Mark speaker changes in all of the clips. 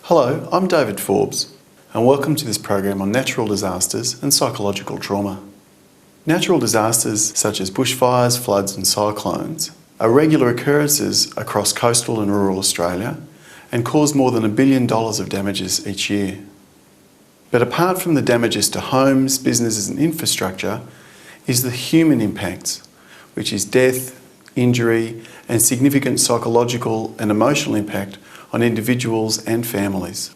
Speaker 1: Hello, I'm David Forbes, and welcome to this program on natural disasters and psychological trauma. Natural disasters such as bushfires, floods and cyclones are regular occurrences across coastal and rural Australia and cause more than $1 billion of damages each year. But apart from the damages to homes, businesses and infrastructure is the human impacts, which is death, injury and significant psychological and emotional impact on individuals and families.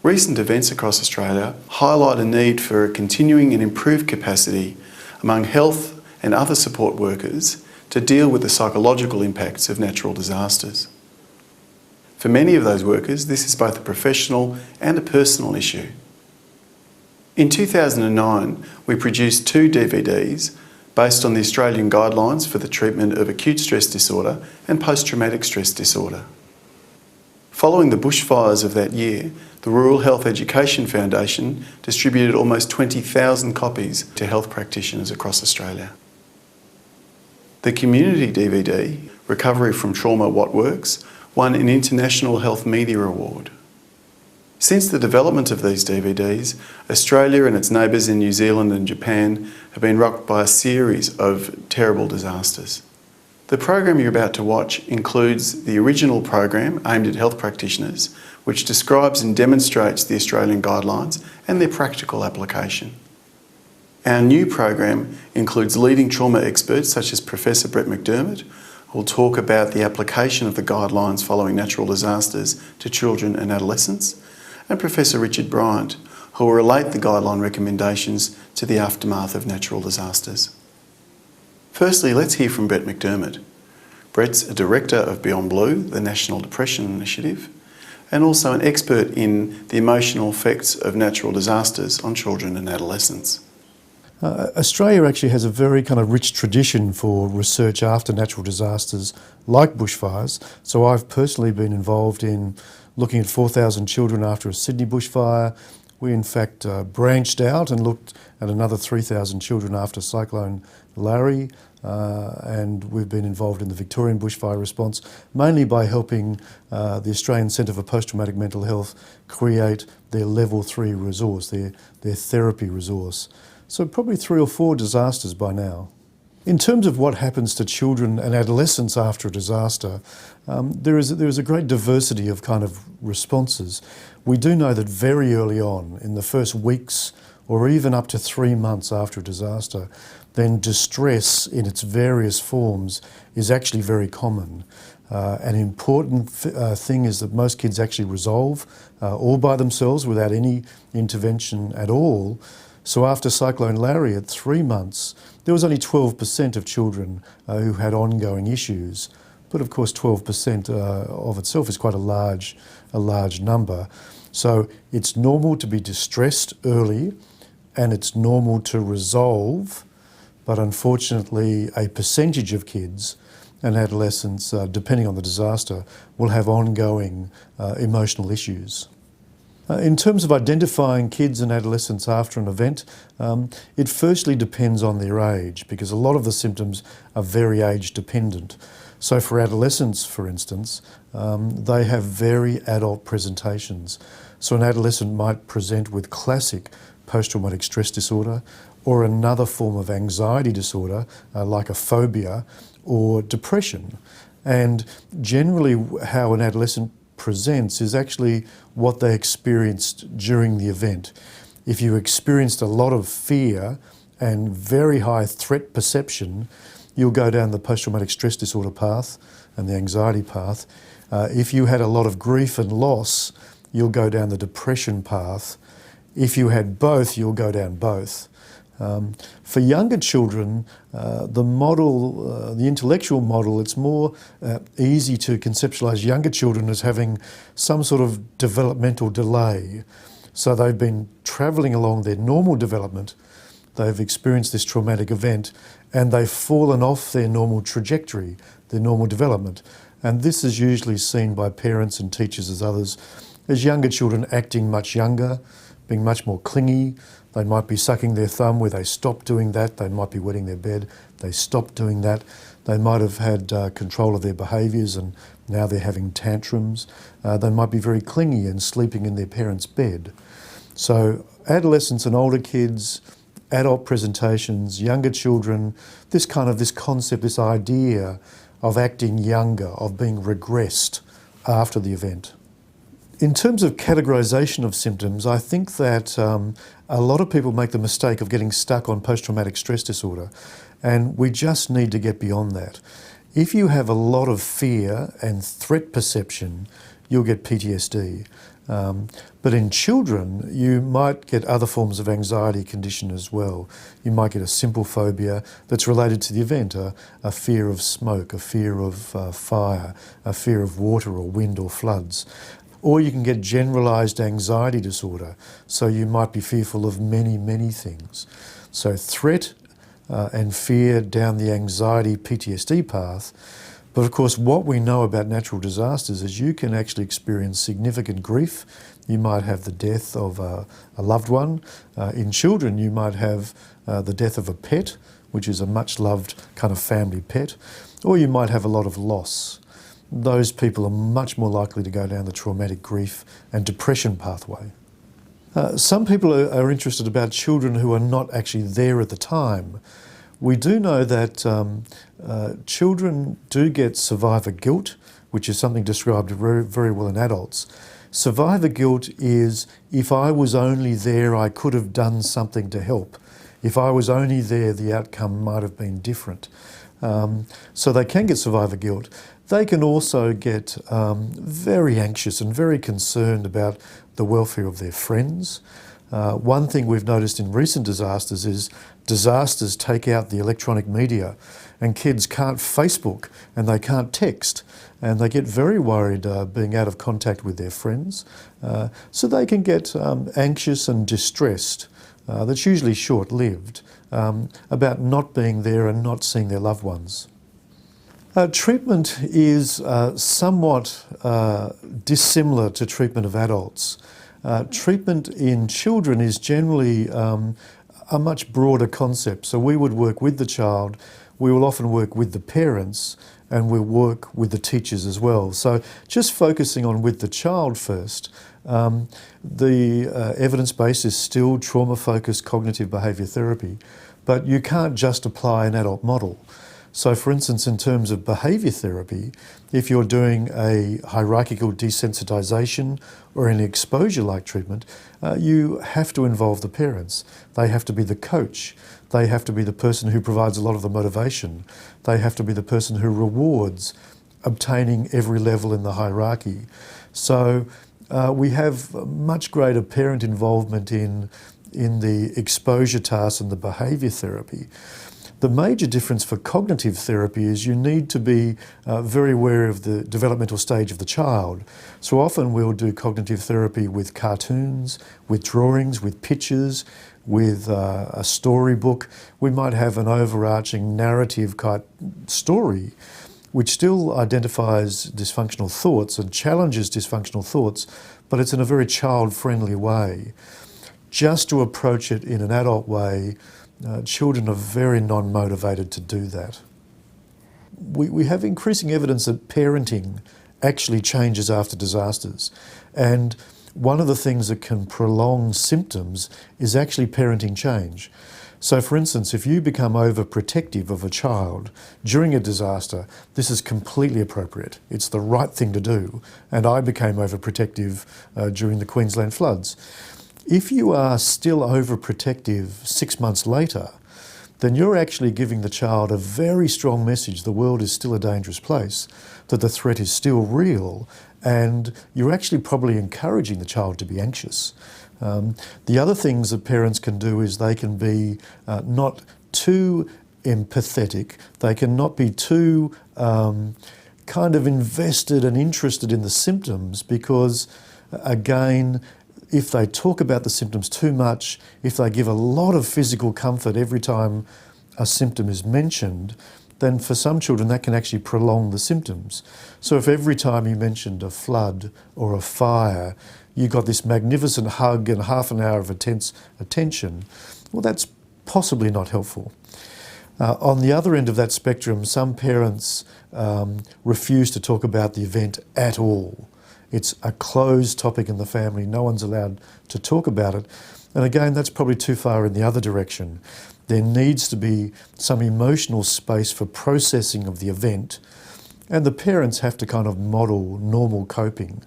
Speaker 1: Recent events across Australia highlight a need for a continuing and improved capacity among health and other support workers to deal with the psychological impacts of natural disasters. For many of those workers, this is both a professional and a personal issue. In 2009, we produced 2 DVDs based on the Australian guidelines for the treatment of acute stress disorder and post-traumatic stress disorder. Following the bushfires of that year, the Rural Health Education Foundation distributed almost 20,000 copies to health practitioners across Australia. The community DVD, Recovery from Trauma What Works, won an International Health Media Award. Since the development of these DVDs, Australia and its neighbours in New Zealand and Japan have been rocked by a series of terrible disasters. The program you're about to watch includes the original program aimed at health practitioners, which describes and demonstrates the Australian guidelines and their practical application. Our new program includes leading trauma experts such as Professor Brett McDermott, who will talk about the application of the guidelines following natural disasters to children and adolescents, and Professor Richard Bryant, who will relate the guideline recommendations to the aftermath of natural disasters. Firstly, let's hear from Brett McDermott. Brett's a director of Beyond Blue, the National Depression Initiative, and also an expert in the emotional effects of natural disasters on children and adolescents.
Speaker 2: Australia actually has a very kind of rich tradition for research after natural disasters like bushfires. So I've personally been involved in looking at 4,000 children after a Sydney bushfire. We in fact branched out and looked at another 3,000 children after Cyclone Larry, and we've been involved in the Victorian bushfire response, mainly by helping the Australian Centre for Posttraumatic Mental Health create their Level 3 resource, their therapy resource. So probably 3 or 4 disasters by now. In terms of what happens to children and adolescents after a disaster, there is a great diversity of kind of responses. We do know that very early on, in the first weeks or even up to 3 months after a disaster, then distress in its various forms is actually very common. An important thing is that most kids actually resolve all by themselves without any intervention at all. So after Cyclone Larry at 3 months, there was only 12% of children who had ongoing issues. But of course 12% of itself is quite a large number. So it's normal to be distressed early and it's normal to resolve, but unfortunately a percentage of kids and adolescents, depending on the disaster, will have ongoing emotional issues. In terms of identifying kids and adolescents after an event, it firstly depends on their age, because a lot of the symptoms are very age dependent. So for adolescents, for instance, they have very adult presentations. So an adolescent might present with classic post-traumatic stress disorder or another form of anxiety disorder like a phobia or depression. And generally how an adolescent presents is actually what they experienced during the event. If you experienced a lot of fear and very high threat perception, you'll go down the post-traumatic stress disorder path and the anxiety path. If you had a lot of grief and loss, you'll go down the depression path. If you had both, you'll go down both. For younger children, the intellectual model, it's more easy to conceptualise younger children as having some sort of developmental delay. So they've been travelling along their normal development, they've experienced this traumatic event, and they've fallen off their normal trajectory, their normal development. And this is usually seen by parents and teachers as others, as younger children acting much younger, being much more clingy, They might be sucking their thumb where they stop doing that. They might be wetting their bed. They stop doing that. They might have had control of their behaviours and now they're having tantrums. They might be very clingy and sleeping in their parents' bed. So adolescents and older kids, adult presentations, younger children, this concept, this idea of acting younger, of being regressed after the event. In terms of categorisation of symptoms, I think that a lot of people make the mistake of getting stuck on post-traumatic stress disorder, and we just need to get beyond that. If you have a lot of fear and threat perception, you'll get PTSD. But in children, you might get other forms of anxiety condition as well. You might get a simple phobia that's related to the event, a fear of smoke, a fear of fire, a fear of water or wind or floods. Or you can get generalised anxiety disorder, so you might be fearful of many, many things. So threat and fear down the anxiety PTSD path. But of course, what we know about natural disasters is you can actually experience significant grief. You might have the death of a loved one. In children, you might have the death of a pet, which is a much loved kind of family pet, or you might have a lot of loss. Those people are much more likely to go down the traumatic grief and depression pathway. Some people are interested about children who are not actually there at the time. We do know that children do get survivor guilt, which is something described very, very well in adults. Survivor guilt is, if I was only there, I could have done something to help. If I was only there, the outcome might have been different. So they can get survivor guilt. They can also get very anxious and very concerned about the welfare of their friends. One thing we've noticed in recent disasters is disasters take out the electronic media, and kids can't Facebook and they can't text, and they get very worried being out of contact with their friends. So they can get anxious and distressed. That's usually short-lived, about not being there and not seeing their loved ones. Treatment is somewhat dissimilar to treatment of adults. Treatment in children is generally a much broader concept. So we would work with the child, we will often work with the parents, and we'll work with the teachers as well. So just focusing on with the child first, the evidence base is still trauma-focused cognitive behaviour therapy, but you can't just apply an adult model. So for instance, in terms of behaviour therapy, if you're doing a hierarchical desensitisation or an exposure-like treatment, you have to involve the parents. They have to be the coach. They have to be the person who provides a lot of the motivation. They have to be the person who rewards obtaining every level in the hierarchy. So we have much greater parent involvement in the exposure tasks and the behaviour therapy. The major difference for cognitive therapy is you need to be very aware of the developmental stage of the child. So often we'll do cognitive therapy with cartoons, with drawings, with pictures, with a storybook. We might have an overarching narrative type story which still identifies dysfunctional thoughts and challenges dysfunctional thoughts, but it's in a very child-friendly way. Just to approach it in an adult way, children are very non-motivated to do that. We have increasing evidence that parenting actually changes after disasters, and one of the things that can prolong symptoms is actually parenting change. So for instance, if you become overprotective of a child during a disaster, this is completely appropriate. It's the right thing to do, and I became overprotective during the Queensland floods. If you are still overprotective 6 months later, then you're actually giving the child a very strong message the world is still a dangerous place, that the threat is still real, and you're actually probably encouraging the child to be anxious. The other things that parents can do is they can be not too empathetic, they can not be too kind of invested and interested in the symptoms, because again, if they talk about the symptoms too much, if they give a lot of physical comfort every time a symptom is mentioned, then for some children that can actually prolong the symptoms. So if every time you mentioned a flood or a fire, you got this magnificent hug and half an hour of intense attention, well, that's possibly not helpful. On the other end of that spectrum, some parents refuse to talk about the event at all. It's a closed topic in the family. No one's allowed to talk about it. And again, that's probably too far in the other direction. There needs to be some emotional space for processing of the event, and the parents have to kind of model normal coping.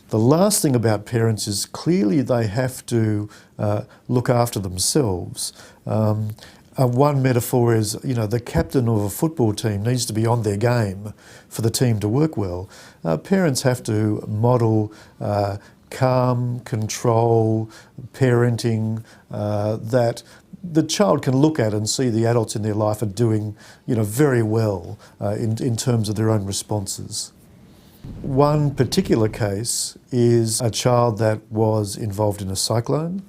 Speaker 2: The last thing about parents is clearly they have to look after themselves. One metaphor is, the captain of a football team needs to be on their game for the team to work well. Parents have to model calm, control, parenting that the child can look at and see the adults in their life are doing, very well in terms of their own responses. One particular case is a child that was involved in a cyclone.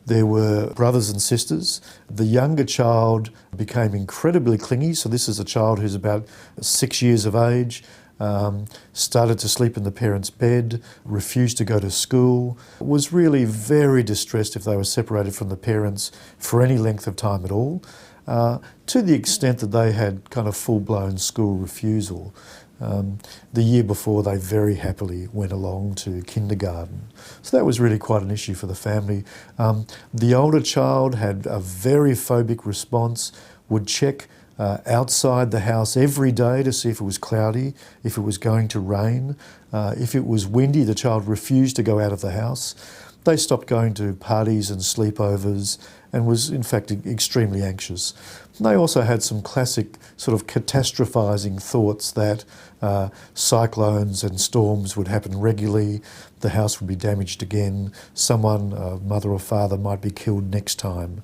Speaker 2: There were brothers and sisters. The younger child became incredibly clingy. So this is a child who's about 6 years of age, started to sleep in the parents' bed, refused to go to school, was really very distressed if they were separated from the parents for any length of time at all, to the extent that they had kind of full-blown school refusal. The year before, they very happily went along to kindergarten. So that was really quite an issue for the family. The older child had a very phobic response, would check outside the house every day to see if it was cloudy, if it was going to rain. If it was windy, the child refused to go out of the house. They stopped going to parties and sleepovers and was in fact extremely anxious. And they also had some classic sort of catastrophising thoughts that cyclones and storms would happen regularly, the house would be damaged again, someone, mother or father, might be killed next time.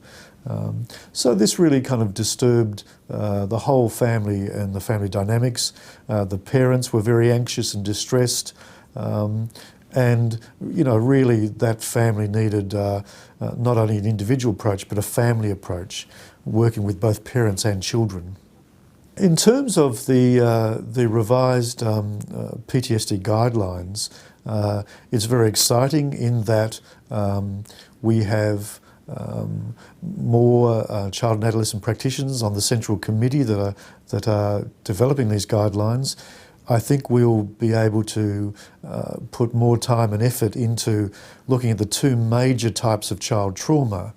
Speaker 2: So this really kind of disturbed the whole family and the family dynamics. The parents were very anxious and distressed. And, really that family needed not only an individual approach, but a family approach, working with both parents and children. In terms of the revised PTSD guidelines, it's very exciting in that we have more child and adolescent practitioners on the central committee that are developing these guidelines. I think we'll be able to put more time and effort into looking at the two major types of child trauma.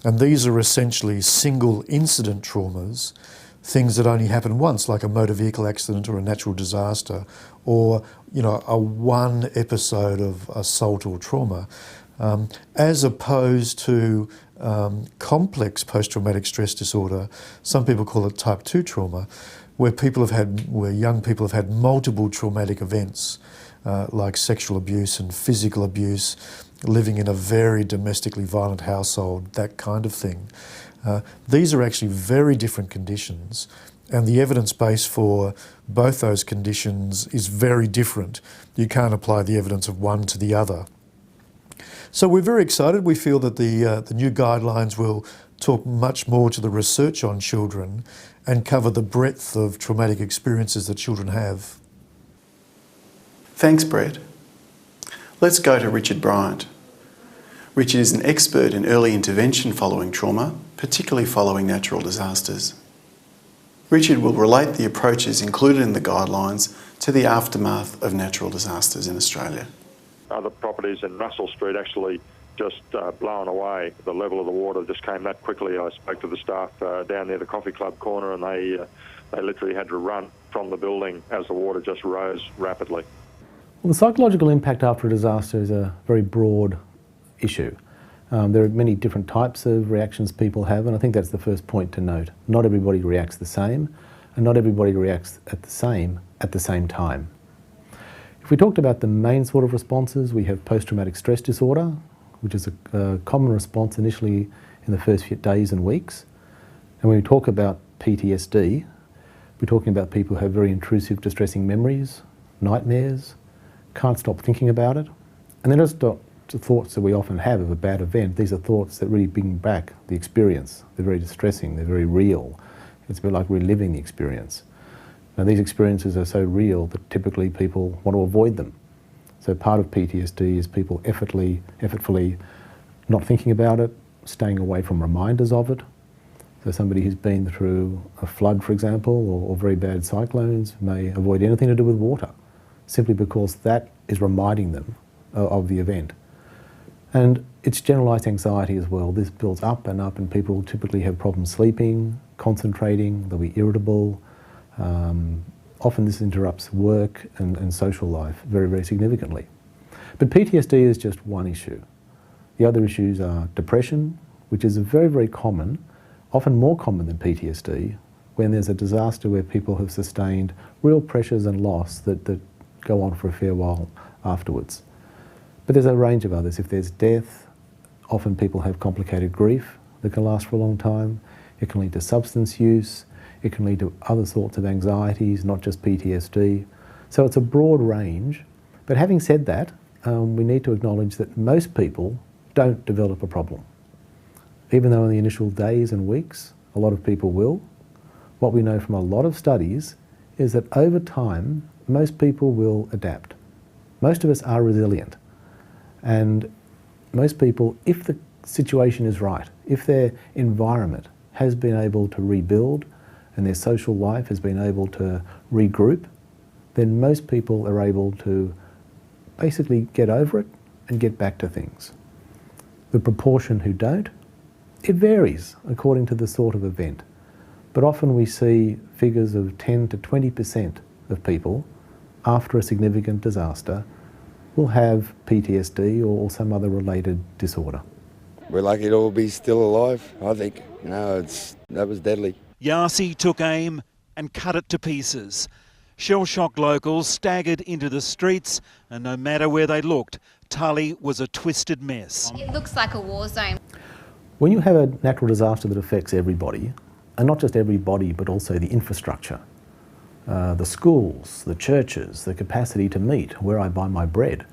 Speaker 2: And these are essentially single incident traumas, things that only happen once, like a motor vehicle accident or a natural disaster, or a one episode of assault or trauma, as opposed to complex post-traumatic stress disorder. Some people call it type 2 trauma, where young people have had multiple traumatic events, like sexual abuse and physical abuse, living in a very domestically violent household, that kind of thing. These are actually very different conditions, and the evidence base for both those conditions is very different. You can't apply the evidence of one to the other. So we're very excited. We feel that the new guidelines will talk much more to the research on children and cover the breadth of traumatic experiences that children have.
Speaker 1: Thanks, Brett. Let's go to Richard Bryant. Richard is an expert in early intervention following trauma, particularly following natural disasters. Richard will relate the approaches included in the guidelines to the aftermath of natural disasters in Australia.
Speaker 3: Other properties in Russell Street actually just blown away. The level of the water just came that quickly. I spoke to the staff down near the coffee club corner, and they literally had to run from the building as the water just rose rapidly.
Speaker 4: Well, the psychological impact after a disaster is a very broad issue. There are many different types of reactions people have, and I think that's the first point to note. Not everybody reacts the same, and not everybody reacts at the same time. If we talked about the main sort of responses, we have post-traumatic stress disorder, which is a common response initially in the first few days and weeks. And when we talk about PTSD, we're talking about people who have very intrusive, distressing memories, nightmares, can't stop thinking about it. And they're just not the thoughts that we often have of a bad event. These are thoughts that really bring back the experience. They're very distressing, they're very real. It's a bit like reliving the experience. Now, these experiences are so real that typically people want to avoid them. So part of PTSD is people effortfully not thinking about it, staying away from reminders of it. So somebody who's been through a flood, for example, or very bad cyclones may avoid anything to do with water, simply because that is reminding them of the event. And it's generalised anxiety as well. This builds up, and people typically have problems sleeping, concentrating, they'll be irritable. Often this interrupts work and social life very, very significantly. But PTSD is just one issue. The other issues are depression, which is very, very common, often more common than PTSD, when there's a disaster where people have sustained real pressures and loss that go on for a fair while afterwards. But there's a range of others. If there's death, often people have complicated grief that can last for a long time. It can lead to substance use. It can lead to other sorts of anxieties, not just PTSD. So it's a broad range. But having said that, we need to acknowledge that most people don't develop a problem. Even though in the initial days and weeks, a lot of people will, what we know from a lot of studies is that over time, most people will adapt. Most of us are resilient. And most people, if the situation is right, if their environment has been able to rebuild and their social life has been able to regroup, then most people are able to basically get over it and get back to things. The proportion who don't, it varies according to the sort of event. But often we see figures of 10 to 20% of people after a significant disaster will have PTSD or some other related disorder.
Speaker 5: We're lucky to all be still alive, I think. That was deadly.
Speaker 6: Yasi took aim and cut it to pieces. Shell-shocked locals staggered into the streets, and no matter where they looked, Tully was a twisted mess.
Speaker 7: It looks like a war zone.
Speaker 4: When you have a natural disaster that affects everybody, and not just everybody but also the infrastructure, the schools, the churches, the capacity to meet, where I buy my bread,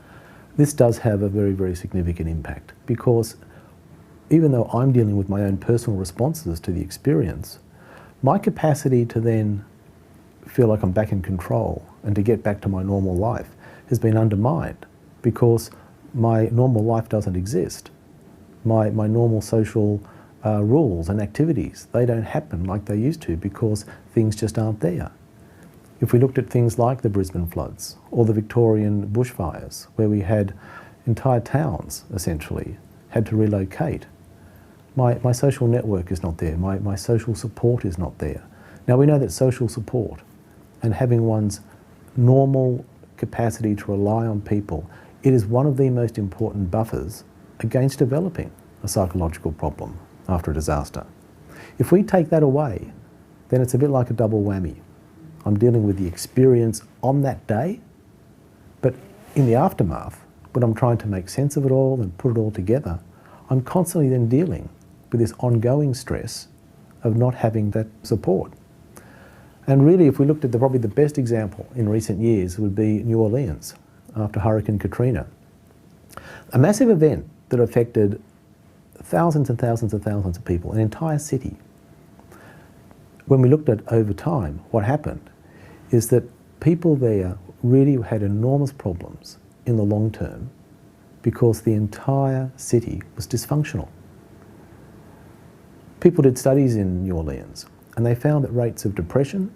Speaker 4: this does have a very, very significant impact, because even though I'm dealing with my own personal responses to the experience, my capacity to then feel like I'm back in control and to get back to my normal life has been undermined, because my normal life doesn't exist. My normal social rules and activities, they don't happen like they used to because things just aren't there. If we looked at things like the Brisbane floods or the Victorian bushfires, where we had entire towns essentially had to relocate, my social network is not there, my social support is not there. Now we know that social support and having one's normal capacity to rely on people, it is one of the most important buffers against developing a psychological problem after a disaster. If we take that away, then it's a bit like a double whammy. I'm dealing with the experience on that day, but in the aftermath, when I'm trying to make sense of it all and put it all together, I'm constantly then dealing with this ongoing stress of not having that support. And really, if we looked at probably the best example in recent years would be New Orleans after Hurricane Katrina. A massive event that affected thousands and thousands and thousands of people, an entire city. When we looked at over time, what happened is that people there really had enormous problems in the long term because the entire city was dysfunctional. People did studies in New Orleans and they found that rates of depression,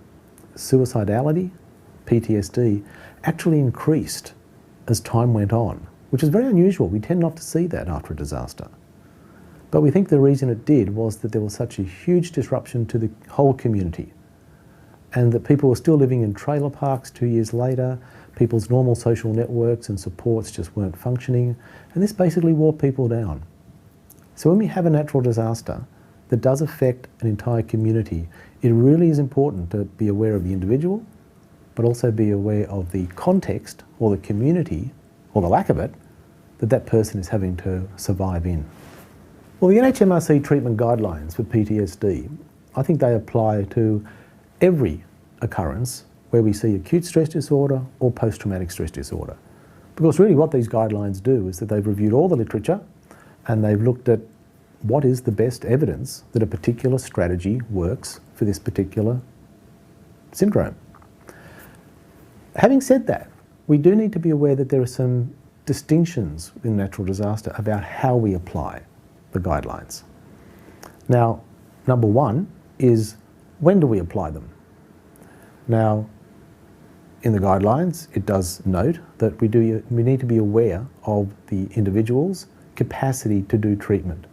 Speaker 4: suicidality, PTSD actually increased as time went on, which is very unusual. We tend not to see that after a disaster. But we think the reason it did was that there was such a huge disruption to the whole community, and that people were still living in trailer parks 2 years later. People's normal social networks and supports just weren't functioning, and this basically wore people down. So when we have a natural disaster that does affect an entire community, it really is important to be aware of the individual, but also be aware of the context or the community, or the lack of it, that person is having to survive in. Well, the NHMRC treatment guidelines for PTSD, I think they apply to every occurrence where we see acute stress disorder or post-traumatic stress disorder. Because really what these guidelines do is that they've reviewed all the literature and they've looked at what is the best evidence that a particular strategy works for this particular syndrome. Having said that, we do need to be aware that there are some distinctions in natural disaster about how we apply the guidelines. Now, number one is, when do we apply them? Now, in the guidelines, it does note that we need to be aware of the individual's capacity to do treatment.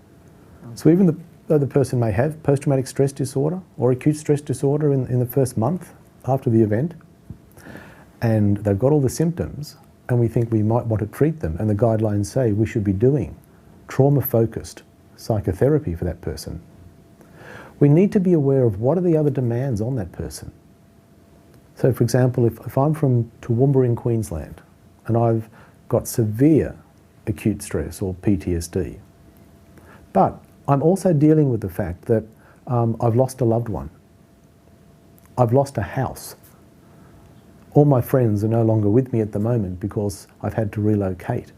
Speaker 4: So even though the person may have post-traumatic stress disorder or acute stress disorder in the first month after the event, and they've got all the symptoms, and we think we might want to treat them, and the guidelines say we should be doing trauma-focused psychotherapy for that person, we need to be aware of what are the other demands on that person. So for example, if I'm from Toowoomba in Queensland and I've got severe acute stress or PTSD, but I'm also dealing with the fact that I've lost a loved one, I've lost a house, all my friends are no longer with me at the moment because I've had to relocate.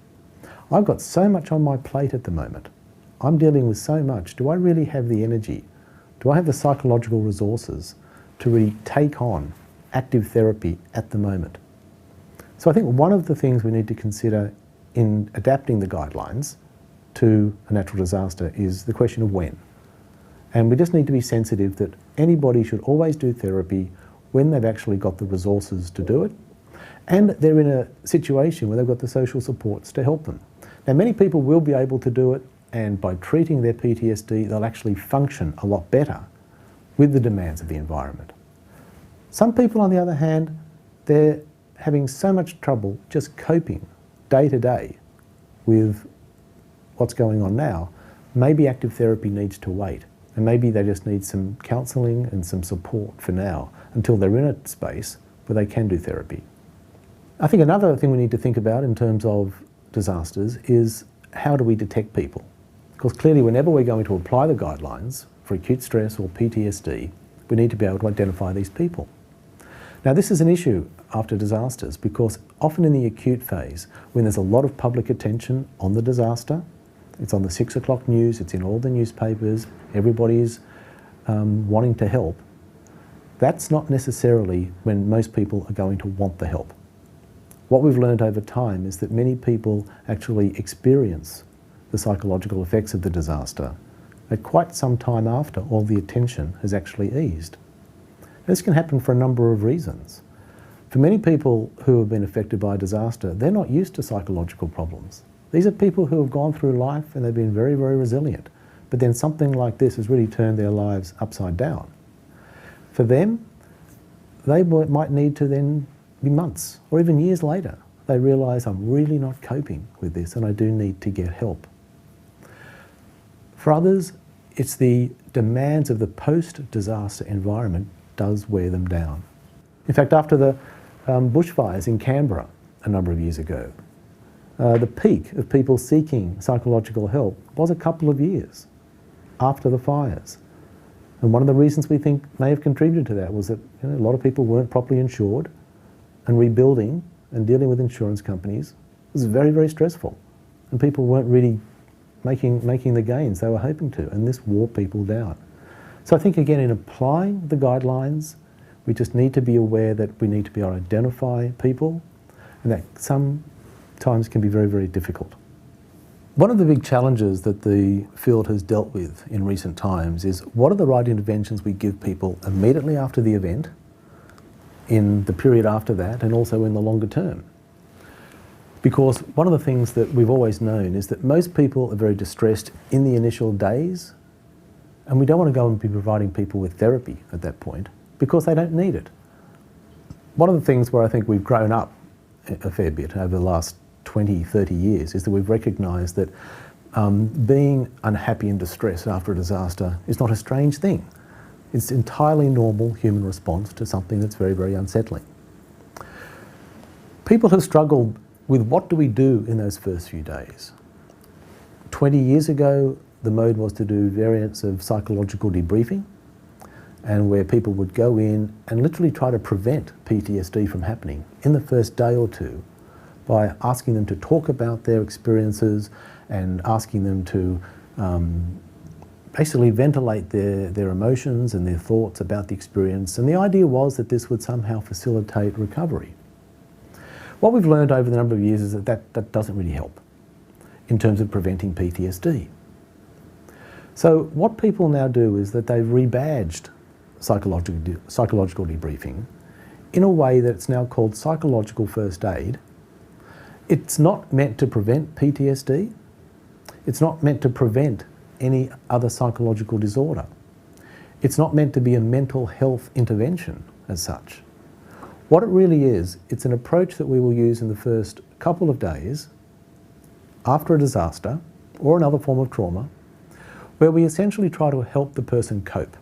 Speaker 4: I've got so much on my plate at the moment. I'm dealing with so much. Do I really have the energy? Do I have the psychological resources to really take on active therapy at the moment? So I think one of the things we need to consider in adapting the guidelines to a natural disaster is the question of when. And we just need to be sensitive that anybody should always do therapy when they've actually got the resources to do it, and they're in a situation where they've got the social supports to help them. Now, many people will be able to do it, and by treating their PTSD, they'll actually function a lot better with the demands of the environment. Some people, on the other hand, they're having so much trouble just coping day to day with what's going on now. Maybe active therapy needs to wait, and maybe they just need some counselling and some support for now until they're in a space where they can do therapy. I think another thing we need to think about in terms of disasters is, how do we detect people? Because clearly whenever we're going to apply the guidelines for acute stress or PTSD, we need to be able to identify these people. Now, this is an issue after disasters because often in the acute phase, when there's a lot of public attention on the disaster, it's on the 6 o'clock news, it's in all the newspapers, everybody's wanting to help, that's not necessarily when most people are going to want the help. What we've learned over time is that many people actually experience the psychological effects of the disaster at quite some time after all the attention has actually eased. This can happen for a number of reasons. For many people who have been affected by a disaster, they're not used to psychological problems. These are people who have gone through life and they've been very, very resilient. But then something like this has really turned their lives upside down. For them, they might need to then be months or even years later, they realise I'm really not coping with this and I do need to get help. For others, it's the demands of the post-disaster environment does wear them down. In fact, after the bushfires in Canberra a number of years ago, the peak of people seeking psychological help was a couple of years after the fires. And one of the reasons we think may have contributed to that was that a lot of people weren't properly insured, and rebuilding and dealing with insurance companies was very, very stressful. And people weren't really making the gains they were hoping to, and this wore people down. So I think, again, in applying the guidelines, we just need to be aware that we need to be able to identify people, and that sometimes can be very, very difficult. One of the big challenges that the field has dealt with in recent times is, what are the right interventions we give people immediately after the event, in the period after that, and also in the longer term? Because one of the things that we've always known is that most people are very distressed in the initial days, and we don't want to go and be providing people with therapy at that point because they don't need it. One of the things where I think we've grown up a fair bit over the last 20, 30 years is that we've recognised that being unhappy and distressed after a disaster is not a strange thing. It's an entirely normal human response to something that's very, very unsettling. People have struggled with, what do we do in those first few days? 20 years ago, the mode was to do variants of psychological debriefing, and where people would go in and literally try to prevent PTSD from happening in the first day or two by asking them to talk about their experiences and asking them to basically ventilate their emotions and their thoughts about the experience. And the idea was that this would somehow facilitate recovery. What we've learned over the number of years is that doesn't really help in terms of preventing PTSD. So what people now do is that they've rebadged psychological debriefing in a way that it's now called psychological first aid. It's not meant to prevent PTSD. It's not meant to prevent any other psychological disorder. It's not meant to be a mental health intervention as such. What it really is, it's an approach that we will use in the first couple of days after a disaster or another form of trauma, where we essentially try to help the person cope.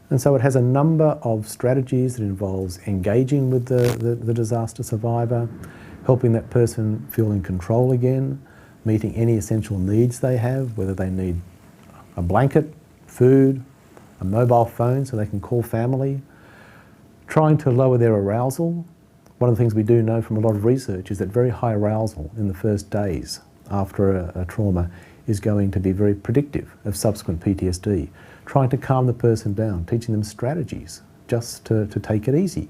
Speaker 4: And so it has a number of strategies that involves engaging with the disaster survivor, helping that person feel in control again, meeting any essential needs they have, whether they need a blanket, food, a mobile phone so they can call family, trying to lower their arousal. One of the things we do know from a lot of research is that very high arousal in the first days after a trauma is going to be very predictive of subsequent PTSD. Trying to calm the person down, teaching them strategies just to take it easy.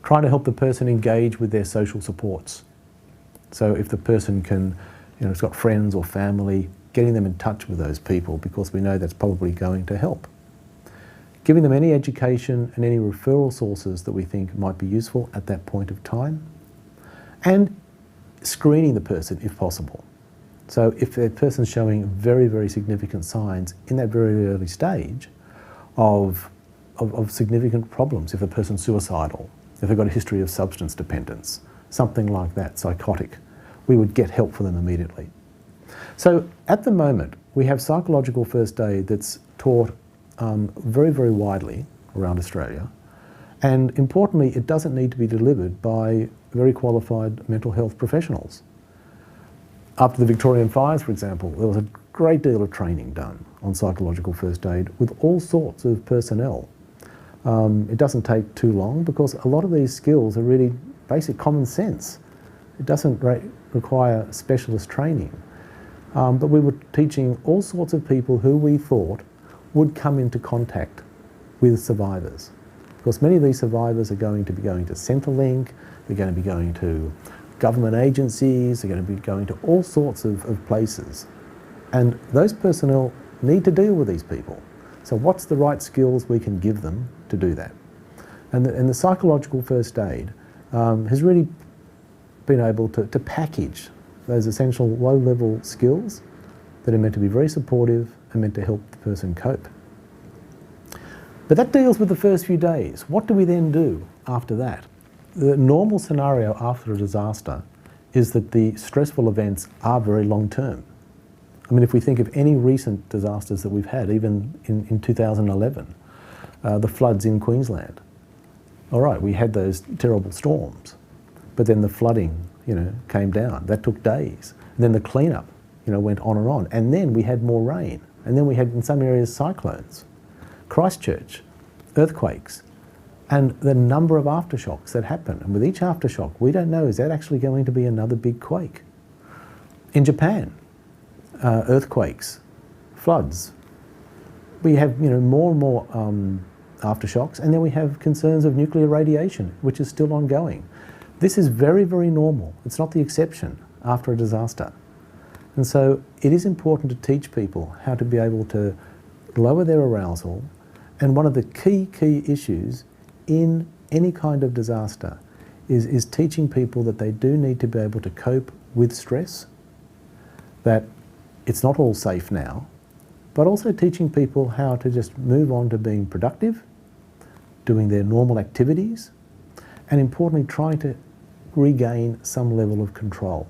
Speaker 4: Trying to help the person engage with their social supports. So if the person has got friends or family, getting them in touch with those people because we know that's probably going to help. Giving them any education and any referral sources that we think might be useful at that point of time. And screening the person if possible. So if a person's showing very, very significant signs in that very early stage of significant problems, if a person's suicidal, if they've got a history of substance dependence, something like that, psychotic, we would get help for them immediately. So at the moment, we have psychological first aid that's taught very, very widely around Australia. And importantly, it doesn't need to be delivered by very qualified mental health professionals. After the Victorian fires, for example, there was a great deal of training done on psychological first aid with all sorts of personnel. It doesn't take too long because a lot of these skills are really basic common sense. It doesn't require specialist training. But we were teaching all sorts of people who we thought would come into contact with survivors. Because many of these survivors are going to be going to Centrelink, they're going to be going to government agencies, they're going to be going to all sorts of places. And those personnel need to deal with these people. So what's the right skills we can give them to do that? And the psychological first aid has really been able to package those essential low-level skills that are meant to be very supportive and meant to help the person cope. But that deals with the first few days. What do we then do after that? The normal scenario after a disaster is that the stressful events are very long-term. I mean, if we think of any recent disasters that we've had, even in 2011, the floods in Queensland. All right, we had those terrible storms, but then the flooding, came down. That took days. And then the cleanup, went on. And then we had more rain. And then we had, in some areas, cyclones, Christchurch, earthquakes, and the number of aftershocks that happen. And with each aftershock, we don't know, is that actually going to be another big quake? In Japan, earthquakes, floods. We have, more and more aftershocks, and then we have concerns of nuclear radiation, which is still ongoing. This is very, very normal. It's not the exception after a disaster. And so it is important to teach people how to be able to lower their arousal. And one of the key issues in any kind of disaster is teaching people that they do need to be able to cope with stress, that it's not all safe now, but also teaching people how to just move on to being productive, doing their normal activities, and importantly, trying to regain some level of control.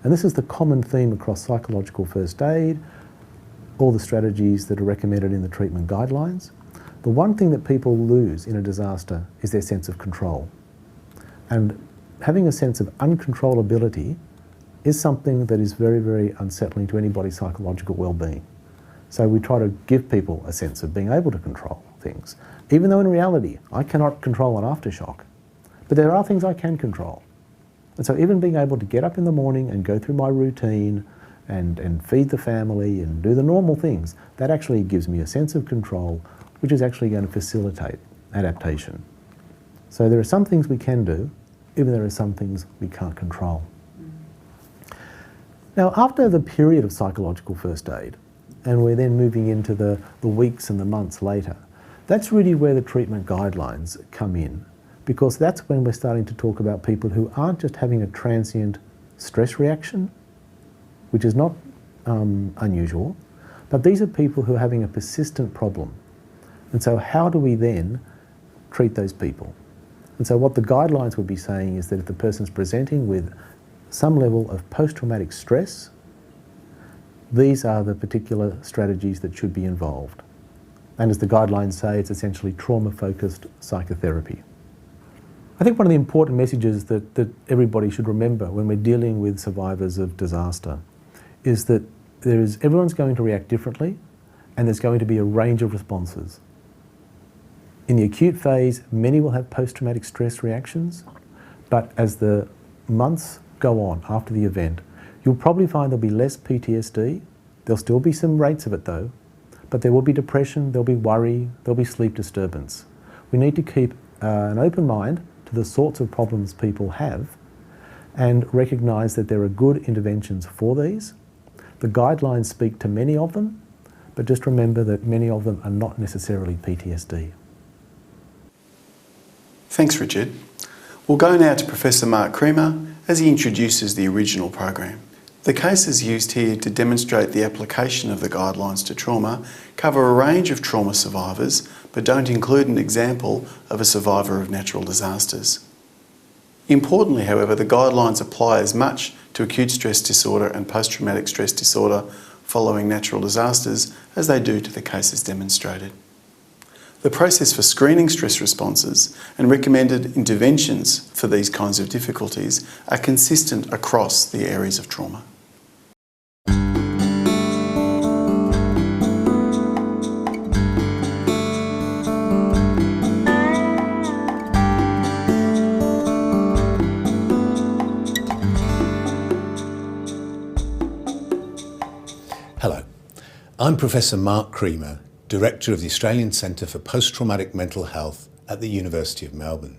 Speaker 4: And this is the common theme across psychological first aid, all the strategies that are recommended in the treatment guidelines. The one thing that people lose in a disaster is their sense of control. And having a sense of uncontrollability is something that is very, very unsettling to anybody's psychological well-being. So we try to give people a sense of being able to control things, even though in reality I cannot control an aftershock. But there are things I can control. And so even being able to get up in the morning and go through my routine and feed the family and do the normal things, that actually gives me a sense of control, which is actually going to facilitate adaptation. So there are some things we can do. even though there are some things we can't control. Now, after the period of psychological first aid, and we're then moving into the weeks and the months later, that's really where the treatment guidelines come in, because that's when we're starting to talk about people who aren't just having a transient stress reaction, which is not unusual, but these are people who are having a persistent problem. And so how do we then treat those people? And so what the guidelines would be saying is that if the person's presenting with some level of post-traumatic stress, these are the particular strategies that should be involved. And as the guidelines say, it's essentially trauma-focused psychotherapy. I think one of the important messages that everybody should remember when we're dealing with survivors of disaster is that everyone's going to react differently, and there's going to be a range of responses. In the acute phase, many will have post-traumatic stress reactions, but as the months go on after the event, you'll probably find there'll be less PTSD. There'll still be some rates of it though, but there will be depression, there'll be worry, there'll be sleep disturbance. We need to keep an open mind to the sorts of problems people have and recognise that there are good interventions for these. The guidelines speak to many of them, but just remember that many of them are not necessarily PTSD.
Speaker 1: Thanks, Richard. We'll go now to Professor Mark Creamer as he introduces the original program. The cases used here to demonstrate the application of the guidelines to trauma cover a range of trauma survivors, but don't include an example of a survivor of natural disasters. Importantly, however, the guidelines apply as much to acute stress disorder and post-traumatic stress disorder following natural disasters as they do to the cases demonstrated. The process for screening stress responses and recommended interventions for these kinds of difficulties are consistent across the areas of trauma.
Speaker 7: Hello, I'm Professor Mark Creamer, Director of the Australian Centre for Posttraumatic Mental Health at the University of Melbourne.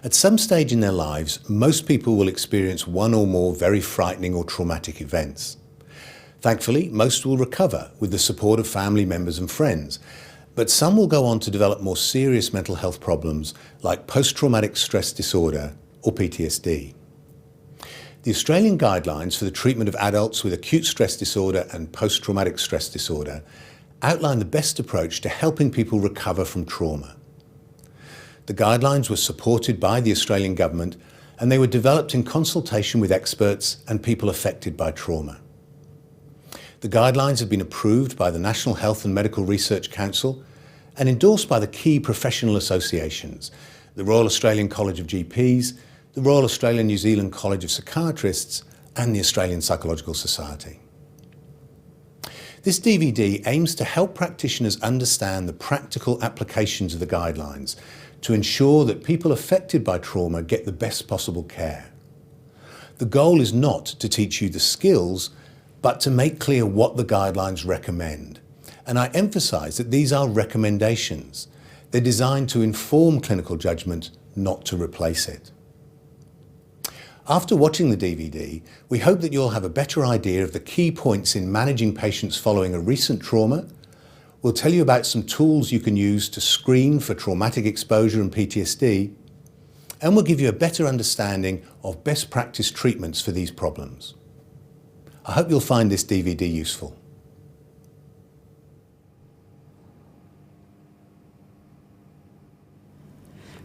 Speaker 7: At some stage in their lives, most people will experience one or more very frightening or traumatic events. Thankfully, most will recover with the support of family members and friends, but some will go on to develop more serious mental health problems like post-traumatic stress disorder or PTSD. The Australian guidelines for the treatment of adults with acute stress disorder and post-traumatic stress disorder outline the best approach to helping people recover from trauma. The guidelines were supported by the Australian Government, and they were developed in consultation with experts and people affected by trauma. The guidelines have been approved by the National Health and Medical Research Council and endorsed by the key professional associations, the Royal Australian College of GPs, the Royal Australian New Zealand College of Psychiatrists, and the Australian Psychological Society. This DVD aims to help practitioners understand the practical applications of the guidelines to ensure that people affected by trauma get the best possible care. The goal is not to teach you the skills, but to make clear what the guidelines recommend. And I emphasise that these are recommendations. They're designed to inform clinical judgment, not to replace it. After watching the DVD, we hope that you'll have a better idea of the key points in managing patients following a recent trauma. We'll tell you about some tools you can use to screen for traumatic exposure and PTSD, and we'll give you a better understanding of best practice treatments for these problems. I hope you'll find this DVD useful.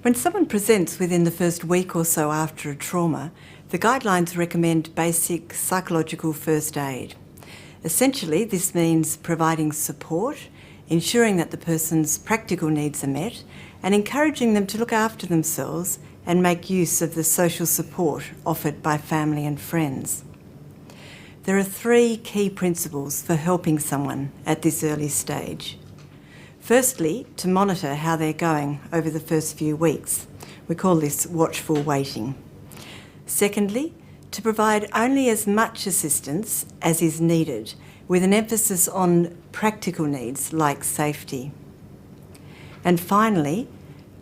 Speaker 8: When someone presents within the first week or so after a trauma, the guidelines recommend basic psychological first aid. Essentially, this means providing support, ensuring that the person's practical needs are met, and encouraging them to look after themselves and make use of the social support offered by family and friends. There are three key principles for helping someone at this early stage. Firstly, to monitor how they're going over the first few weeks. We call this watchful waiting. Secondly, to provide only as much assistance as is needed, with an emphasis on practical needs like safety. And finally,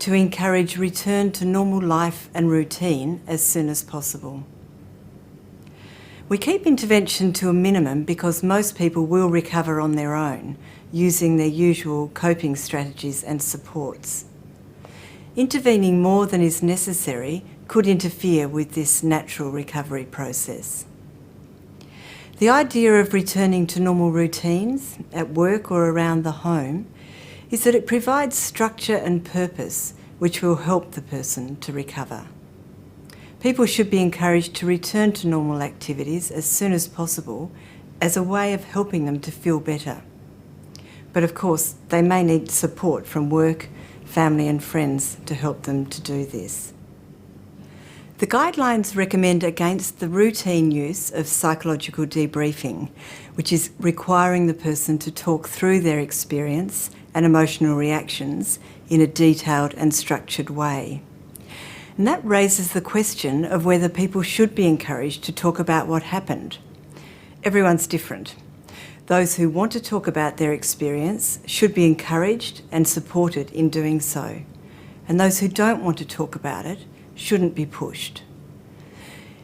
Speaker 8: to encourage return to normal life and routine as soon as possible. We keep intervention to a minimum because most people will recover on their own, using their usual coping strategies and supports. Intervening more than is necessary could interfere with this natural recovery process. The idea of returning to normal routines at work or around the home is that it provides structure and purpose which will help the person to recover. People should be encouraged to return to normal activities as soon as possible as a way of helping them to feel better. But of course, they may need support from work, family and friends to help them to do this. The guidelines recommend against the routine use of psychological debriefing, which is requiring the person to talk through their experience and emotional reactions in a detailed and structured way. And that raises the question of whether people should be encouraged to talk about what happened. Everyone's different. Those who want to talk about their experience should be encouraged and supported in doing so. And those who don't want to talk about it shouldn't be pushed.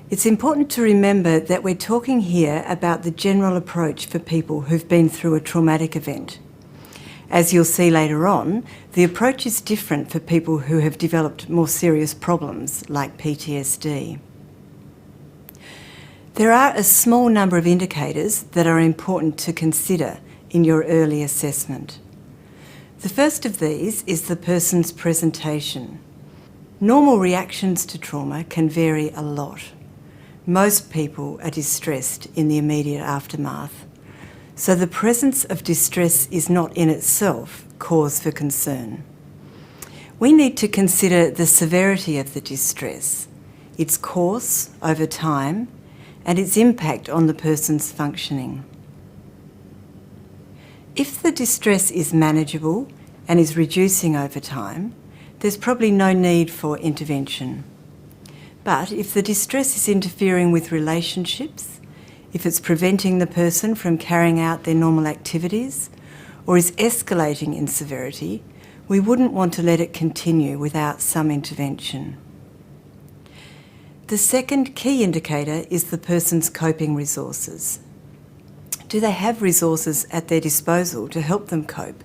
Speaker 8: It's important to remember that we're talking here about the general approach for people who've been through a traumatic event. As you'll see later on, the approach is different for people who have developed more serious problems like PTSD. There are a small number of indicators that are important to consider in your early assessment. The first of these is the person's presentation. Normal reactions to trauma can vary a lot. Most people are distressed in the immediate aftermath, so the presence of distress is not in itself cause for concern. We need to consider the severity of the distress, its course over time, and its impact on the person's functioning. If the distress is manageable and is reducing over time, there's probably no need for intervention. But if the distress is interfering with relationships, if it's preventing the person from carrying out their normal activities, or is escalating in severity, we wouldn't want to let it continue without some intervention. The second key indicator is the person's coping resources. Do they have resources at their disposal to help them cope,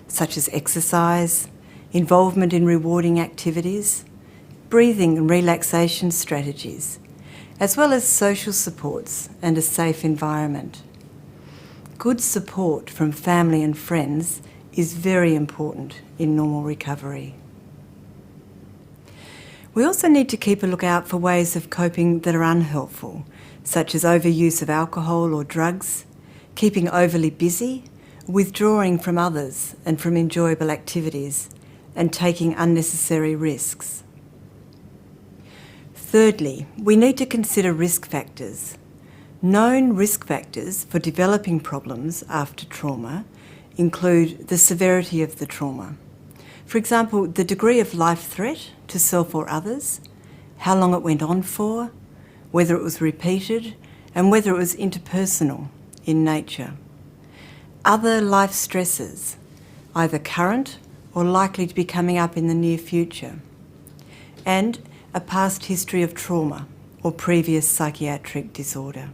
Speaker 8: such as exercise, involvement in rewarding activities, breathing and relaxation strategies, as well as social supports and a safe environment? Good support from family and friends is very important in normal recovery. We also need to keep a lookout for ways of coping that are unhelpful, such as overuse of alcohol or drugs, keeping overly busy, withdrawing from others and from enjoyable activities, and taking unnecessary risks. Thirdly, we need to consider risk factors. Known risk factors for developing problems after trauma include the severity of the trauma. For example, the degree of life threat to self or others, how long it went on for, whether it was repeated, and whether it was interpersonal in nature. Other life stresses, either current or likely to be coming up in the near future. And a past history of trauma or previous psychiatric disorder.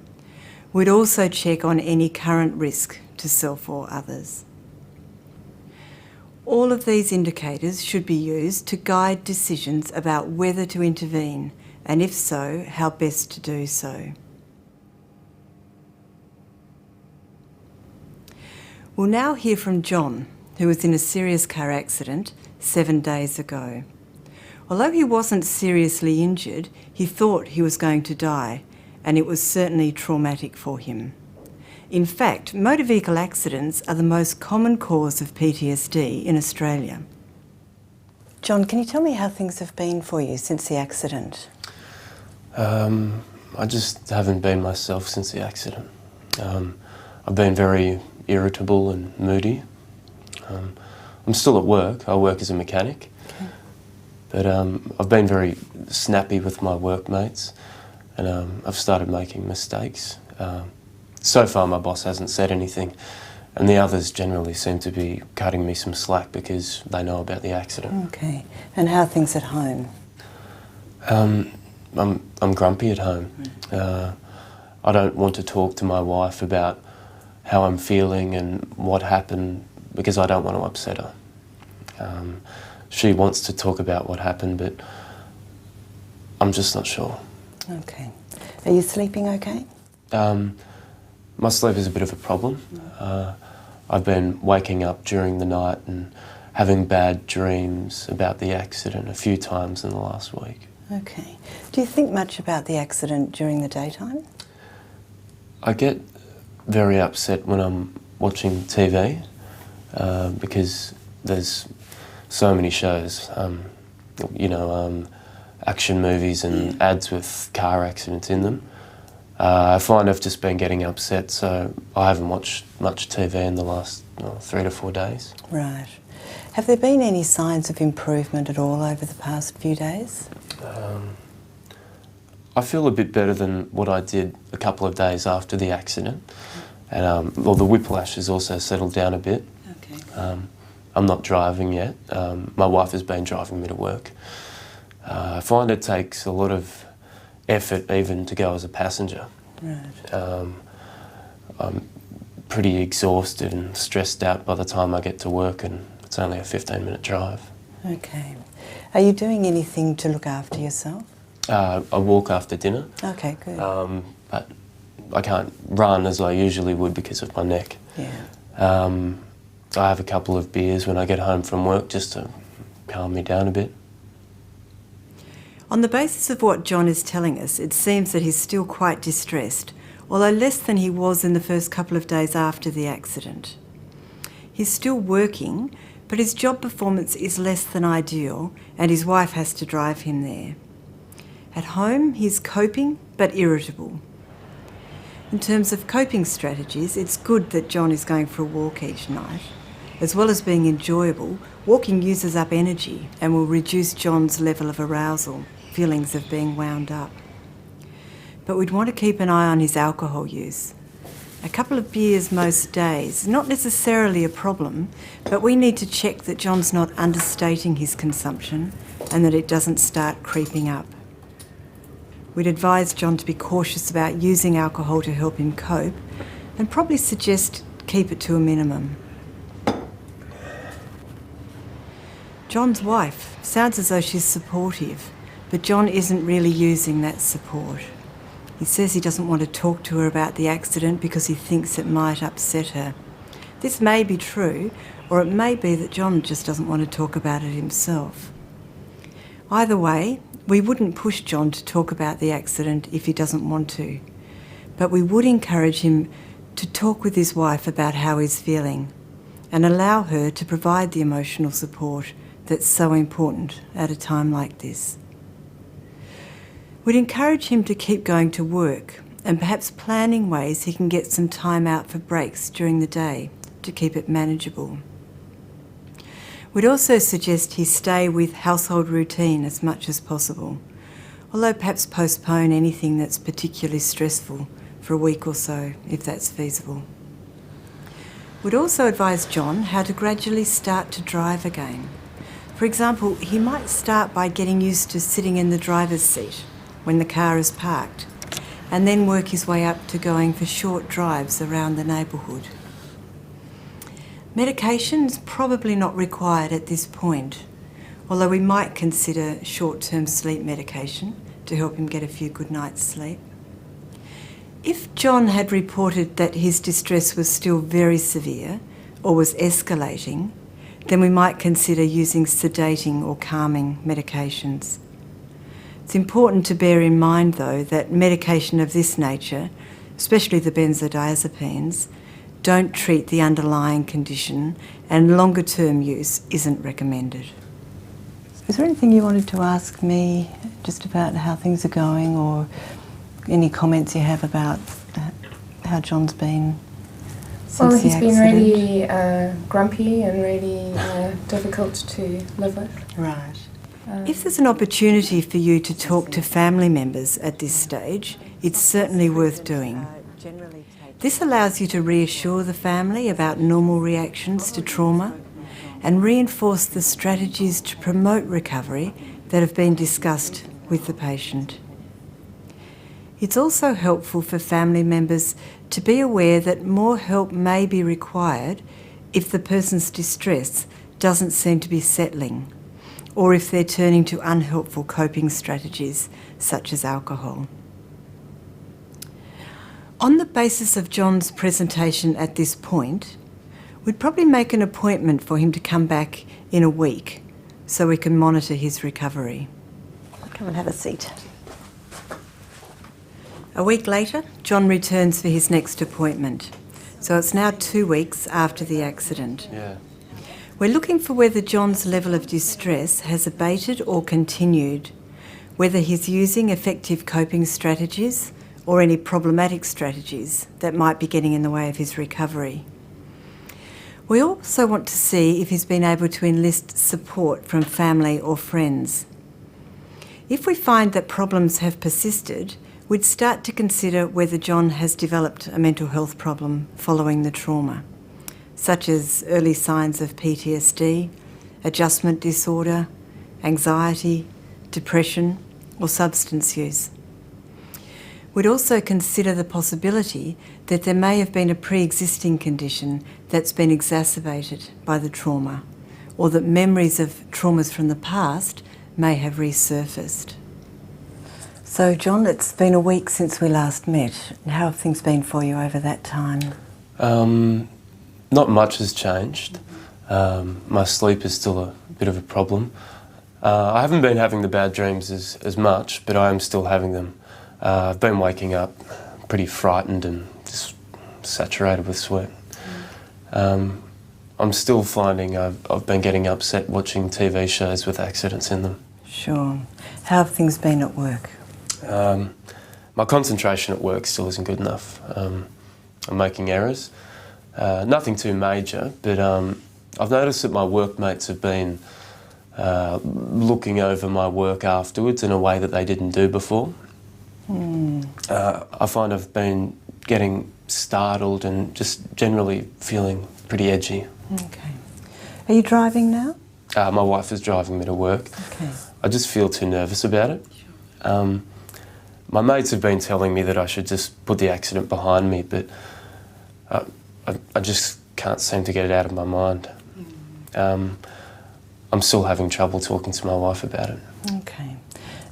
Speaker 8: We'd also check on any current risk to self or others. All of these indicators should be used to guide decisions about whether to intervene, and if so, how best to do so. We'll now hear from John, who was in a serious car accident 7 days ago. Although he wasn't seriously injured, he thought he was going to die, and it was certainly traumatic for him. In fact, motor vehicle accidents are the most common cause of PTSD in Australia. John, can you tell me how things have been for you since the accident?
Speaker 9: I just haven't been myself since the accident. I've been very irritable and moody. I'm still at work. I work as a mechanic. Okay. But I've been very snappy with my workmates, and I've started making mistakes. So far my boss hasn't said anything, And the others generally seem to be cutting me some slack because they know about the accident.
Speaker 8: Okay. And how are things at home?
Speaker 9: I'm grumpy at home. I don't want to talk to my wife about how I'm feeling and what happened because I don't want to upset her. She wants to talk about what happened, but I'm just not sure.
Speaker 8: Okay. Are you sleeping okay?
Speaker 9: My sleep is a bit of a problem. I've been waking up during the night and having bad dreams about the accident a few times in the last week.
Speaker 8: Okay. Do you think much about the accident during the daytime?
Speaker 9: I get very upset when I'm watching TV because there's so many shows, action movies and ads with car accidents in them. I find I've just been getting upset, so I haven't watched much TV in the last 3 to 4 days.
Speaker 8: Right. Have there been any signs of improvement at all over the past few days?
Speaker 9: I feel a bit better than what I did a couple of days after the accident. And the whiplash has also settled down a bit.
Speaker 8: Okay.
Speaker 9: I'm not driving yet. My wife has been driving me to work. I find it takes a lot of effort even to go as a passenger.
Speaker 8: Right.
Speaker 9: I'm pretty exhausted and stressed out by the time I get to work, and it's only a 15-minute drive.
Speaker 8: Okay. Are you doing anything to look after yourself?
Speaker 9: I walk after dinner.
Speaker 8: Okay, good.
Speaker 9: But I can't run as I usually would because of my neck.
Speaker 8: Yeah.
Speaker 9: I have a couple of beers when I get home from work just to calm me down a bit.
Speaker 8: On the basis of what John is telling us, it seems that he's still quite distressed, although less than he was in the first couple of days after the accident. He's still working, but his job performance is less than ideal, and his wife has to drive him there. At home, he's coping, but irritable. In terms of coping strategies, it's good that John is going for a walk each night. As well as being enjoyable, walking uses up energy and will reduce John's level of arousal, feelings of being wound up. But we'd want to keep an eye on his alcohol use. A couple of beers most days is not necessarily a problem, but we need to check that John's not understating his consumption and that it doesn't start creeping up. We'd advise John to be cautious about using alcohol to help him cope and probably suggest keep it to a minimum. John's wife sounds as though she's supportive, but John isn't really using that support. He says he doesn't want to talk to her about the accident because he thinks it might upset her. This may be true, or it may be that John just doesn't want to talk about it himself. Either way, we wouldn't push John to talk about the accident if he doesn't want to, but we would encourage him to talk with his wife about how he's feeling and allow her to provide the emotional support that's so important at a time like this. We'd encourage him to keep going to work and perhaps planning ways he can get some time out for breaks during the day to keep it manageable. We'd also suggest he stay with household routine as much as possible, although perhaps postpone anything that's particularly stressful for a week or so, if that's feasible. We'd also advise John how to gradually start to drive again. For example, he might start by getting used to sitting in the driver's seat when the car is parked, and then work his way up to going for short drives around the neighbourhood. Medication is probably not required at this point, although we might consider short-term sleep medication to help him get a few good nights' sleep. If John had reported that his distress was still very severe or was escalating, then we might consider using sedating or calming medications. It's important to bear in mind, though, that medication of this nature, especially the benzodiazepines, don't treat the underlying condition, and longer-term use isn't recommended. Is there anything you wanted to ask me just about how things are going, or any comments you have about how John's been since the accident?
Speaker 10: Well, he's been really grumpy and really difficult to live with.
Speaker 8: Right. If there's an opportunity for you to talk to family members at this stage, it's certainly worth doing. This allows you to reassure the family about normal reactions to trauma and reinforce the strategies to promote recovery that have been discussed with the patient. It's also helpful for family members to be aware that more help may be required if the person's distress doesn't seem to be settling, or if they're turning to unhelpful coping strategies such as alcohol. On the basis of John's presentation at this point, we'd probably make an appointment for him to come back in a week so we can monitor his recovery. Come and have a seat. A week later, John returns for his next appointment. So it's now 2 weeks after the accident.
Speaker 9: Yeah.
Speaker 8: We're looking for whether John's level of distress has abated or continued, whether he's using effective coping strategies or any problematic strategies that might be getting in the way of his recovery. We also want to see if he's been able to enlist support from family or friends. If we find that problems have persisted, we'd start to consider whether John has developed a mental health problem following the trauma, such as early signs of PTSD, adjustment disorder, anxiety, depression, or substance use. We'd also consider the possibility that there may have been a pre-existing condition that's been exacerbated by the trauma, or that memories of traumas from the past may have resurfaced. So, John, it's been a week since we last met. How have things been for you over that time?
Speaker 9: Not much has changed. My sleep is still a bit of a problem. I haven't been having the bad dreams as much, but I am still having them. I've been waking up pretty frightened and just saturated with sweat. I'm still finding I've been getting upset watching TV shows with accidents in them.
Speaker 8: Sure. How have things been at work?
Speaker 9: My concentration at work still isn't good enough. I'm making errors. Nothing too major, but I've noticed that my workmates have been looking over my work afterwards in a way that they didn't do before. I find I've been getting startled and just generally feeling pretty edgy.
Speaker 8: Okay. Are you driving now?
Speaker 9: My wife is driving me to work.
Speaker 8: Okay.
Speaker 9: I just feel too nervous about it. My mates have been telling me that I should just put the accident behind me, but I just can't seem to get it out of my mind. I'm still having trouble talking to my wife about it.
Speaker 8: Okay.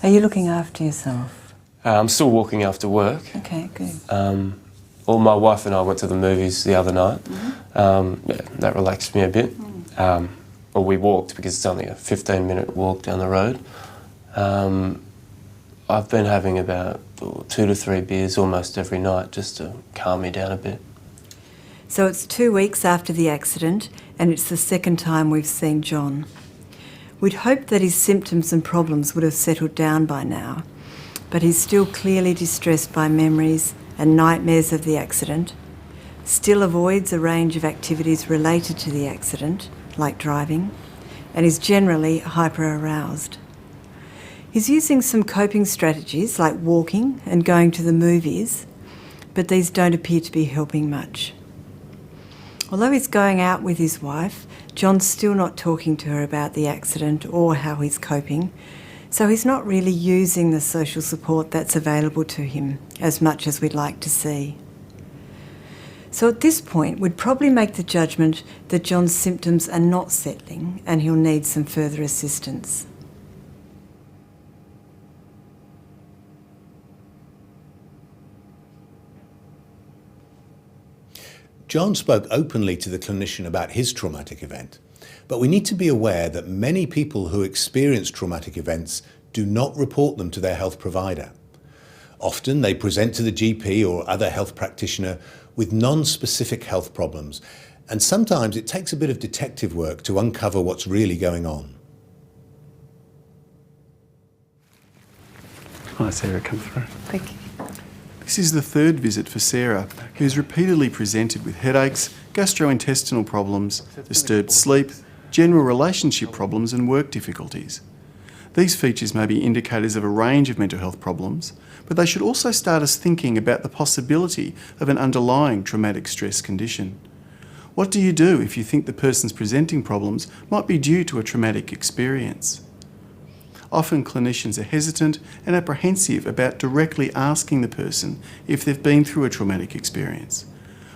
Speaker 8: Are you looking after yourself?
Speaker 9: I'm still walking after work.
Speaker 8: Okay, good.
Speaker 9: Well, my wife and I went to the movies the other night. Yeah, that relaxed me a bit. Well, we walked because it's only a 15-minute walk down the road. I've been having about 2 to 3 beers almost every night just to calm me down a bit.
Speaker 8: So it's 2 weeks after the accident and it's the second time we've seen John. We'd hoped that his symptoms and problems would have settled down by now, but he's still clearly distressed by memories and nightmares of the accident, still avoids a range of activities related to the accident, like driving, and is generally hyper-aroused. He's using some coping strategies like walking and going to the movies, but these don't appear to be helping much. Although he's going out with his wife, John's still not talking to her about the accident or how he's coping, so he's not really using the social support that's available to him as much as we'd like to see. So at this point, we'd probably make the judgment that John's symptoms are not settling and he'll need some further assistance.
Speaker 7: John spoke openly to the clinician about his traumatic event, but we need to be aware that many people who experience traumatic events do not report them to their health provider. Often they present to the GP or other health practitioner with non-specific health problems, and sometimes it takes a bit of detective work to uncover what's really going on.
Speaker 1: Hi Sarah, come through.
Speaker 8: Thank you.
Speaker 1: This is the third visit for Sarah, who's repeatedly presented with headaches, gastrointestinal problems, disturbed sleep, general relationship problems and work difficulties. These features may be indicators of a range of mental health problems, but they should also start us thinking about the possibility of an underlying traumatic stress condition. What do you do if you think the person's presenting problems might be due to a traumatic experience? Often clinicians are hesitant and apprehensive about directly asking the person if they've been through a traumatic experience.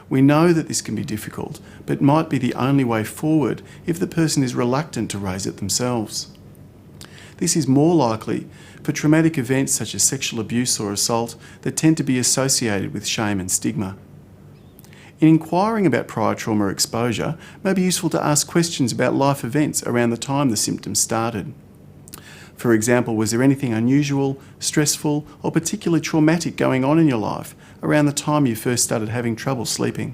Speaker 1: We know that this can be difficult, but might be the only way forward if the person is reluctant to raise it themselves. This is more likely for traumatic events such as sexual abuse or assault that tend to be associated with shame and stigma. In inquiring about prior trauma exposure, it may be useful to ask questions about life events around the time the symptoms started. For example, was there anything unusual, stressful, or particularly traumatic going on in your life around the time you first started having trouble sleeping?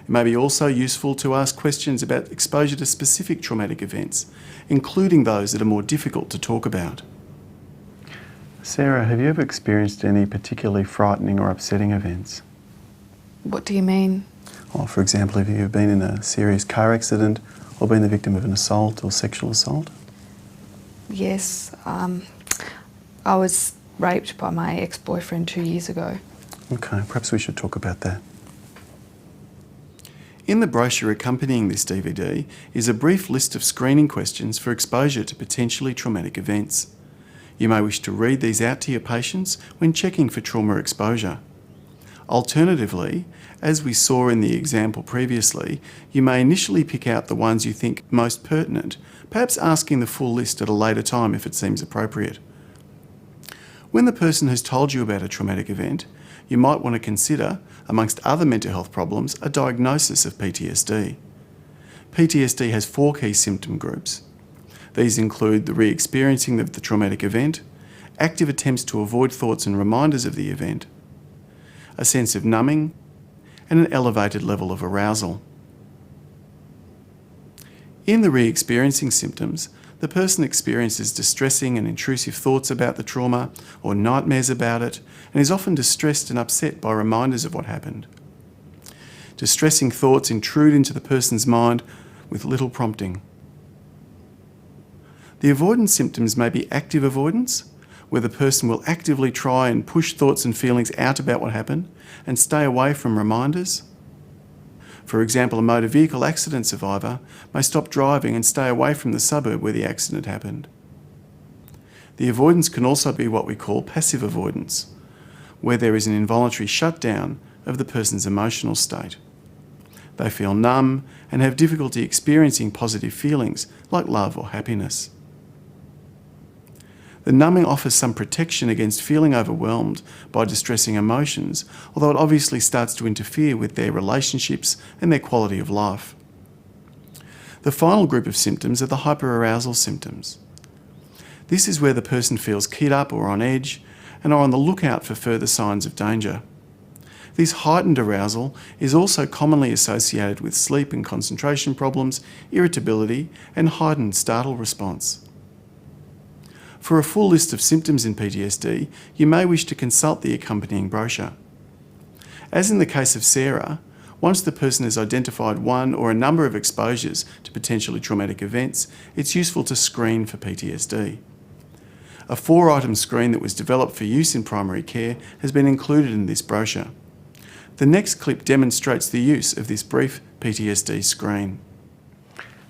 Speaker 1: It may be also useful to ask questions about exposure to specific traumatic events, including those that are more difficult to talk about. Sarah, have you ever experienced any particularly frightening or upsetting events?
Speaker 11: What do you mean?
Speaker 1: Well, for example, have you been in a serious car accident or been the victim of an assault or sexual assault?
Speaker 11: Yes, I was raped by my ex-boyfriend 2 years ago.
Speaker 1: Okay, perhaps we should talk about that. In the brochure accompanying this DVD is a brief list of screening questions for exposure to potentially traumatic events. You may wish to read these out to your patients when checking for trauma exposure. Alternatively, as we saw in the example previously, you may initially pick out the ones you think most pertinent, perhaps asking the full list at a later time if it seems appropriate. When the person has told you about a traumatic event, you might want to consider, amongst other mental health problems, a diagnosis of PTSD. PTSD has 4 key symptom groups. These include the re-experiencing of the traumatic event, active attempts to avoid thoughts and reminders of the event, a sense of numbing, and an elevated level of arousal. In the re-experiencing symptoms, the person experiences distressing and intrusive thoughts about the trauma or nightmares about it, and is often distressed and upset by reminders of what happened. Distressing thoughts intrude into the person's mind with little prompting. The avoidance symptoms may be active avoidance, where the person will actively try and push thoughts and feelings out about what happened and stay away from reminders. For example, a motor vehicle accident survivor may stop driving and stay away from the suburb where the accident happened. The avoidance can also be what we call passive avoidance, where there is an involuntary shutdown of the person's emotional state. They feel numb and have difficulty experiencing positive feelings like love or happiness. The numbing offers some protection against feeling overwhelmed by distressing emotions, although it obviously starts to interfere with their relationships and their quality of life. The final group of symptoms are the hyperarousal symptoms. This is where the person feels keyed up or on edge and are on the lookout for further signs of danger. This heightened arousal is also commonly associated with sleep and concentration problems, irritability, and heightened startle response. For a full list of symptoms in PTSD, you may wish to consult the accompanying brochure. As in the case of Sarah, once the person has identified one or a number of exposures to potentially traumatic events, it's useful to screen for PTSD. A 4-item screen that was developed for use in primary care has been included in this brochure. The next clip demonstrates the use of this brief PTSD screen.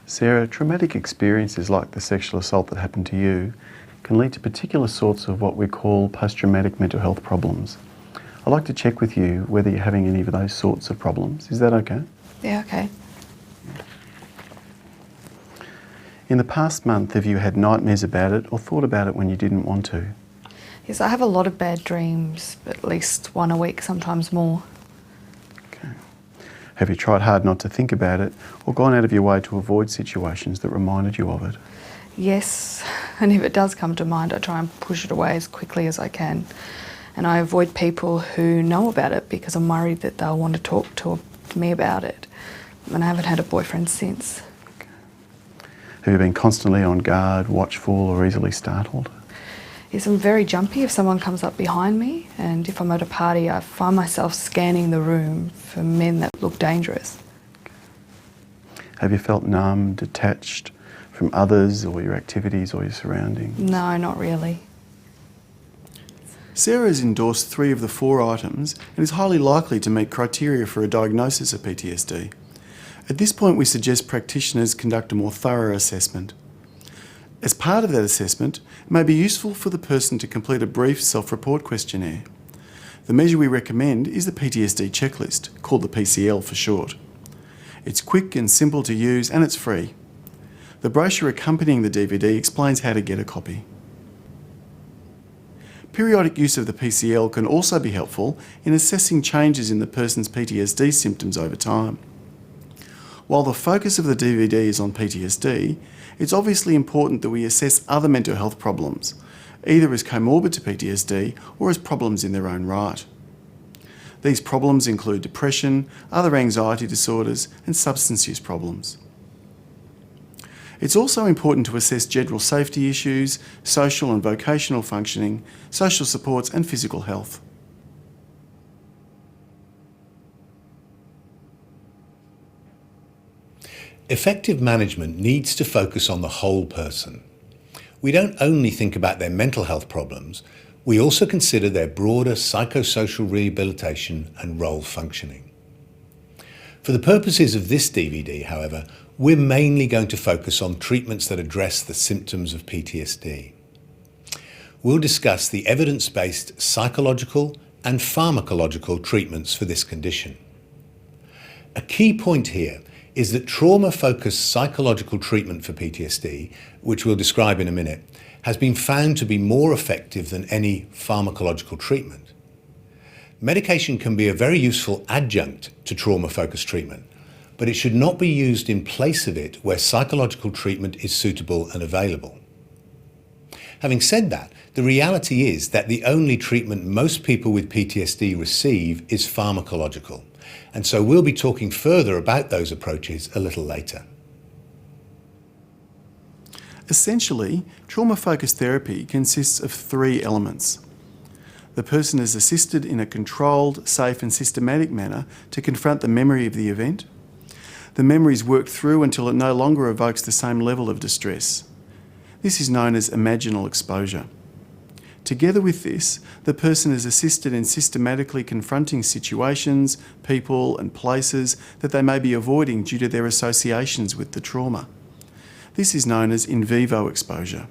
Speaker 1: Sarah, traumatic experiences like the sexual assault that happened to you can lead to particular sorts of what we call post-traumatic mental health problems. I'd like to check with you whether you're having any of those sorts of problems. Is that okay?
Speaker 11: Yeah, okay.
Speaker 1: In the past month, have you had nightmares about it or thought about it when you didn't want to?
Speaker 11: Yes, I have a lot of bad dreams, at least one a week, sometimes more.
Speaker 1: Okay. Have you tried hard not to think about it or gone out of your way to avoid situations that reminded you of it?
Speaker 11: Yes, and if it does come to mind, I try and push it away as quickly as I can. And I avoid people who know about it because I'm worried that they'll want to talk to me about it. And I haven't had a boyfriend since.
Speaker 1: Okay. Have you been constantly on guard, watchful or easily startled?
Speaker 11: Yes, I'm very jumpy if someone comes up behind me, and if I'm at a party I find myself scanning the room for men that look dangerous.
Speaker 1: Okay. Have you felt numb, detached from others or your activities or your surroundings?
Speaker 11: No, not really.
Speaker 1: Sarah has endorsed 3 of the 4 items and is highly likely to meet criteria for a diagnosis of PTSD. At this point, we suggest practitioners conduct a more thorough assessment. As part of that assessment, it may be useful for the person to complete a brief self-report questionnaire. The measure we recommend is the PTSD checklist, called the PCL for short. It's quick and simple to use, and it's free. The brochure accompanying the DVD explains how to get a copy. Periodic use of the PCL can also be helpful in assessing changes in the person's PTSD symptoms over time. While the focus of the DVD is on PTSD, it's obviously important that we assess other mental health problems, either as comorbid to PTSD or as problems in their own right. These problems include depression, other anxiety disorders, and substance use problems. It's also important to assess general safety issues, social and vocational functioning, social supports, and physical health.
Speaker 7: Effective management needs to focus on the whole person. We don't only think about their mental health problems, we also consider their broader psychosocial rehabilitation and role functioning. For the purposes of this DVD, however, we're mainly going to focus on treatments that address the symptoms of PTSD. We'll discuss the evidence-based psychological and pharmacological treatments for this condition. A key point here is that trauma-focused psychological treatment for PTSD, which we'll describe in a minute, has been found to be more effective than any pharmacological treatment. Medication can be a very useful adjunct to trauma-focused treatment, but it should not be used in place of it where psychological treatment is suitable and available. Having said that, the reality is that the only treatment most people with PTSD receive is pharmacological, and so we'll be talking further about those approaches a little later.
Speaker 1: Essentially, trauma-focused therapy consists of 3 elements. The person is assisted in a controlled, safe and systematic manner to confront the memory of the event. The memory is worked through until it no longer evokes the same level of distress. This is known as imaginal exposure. Together with this, the person is assisted in systematically confronting situations, people and places that they may be avoiding due to their associations with the trauma. This is known as in vivo exposure.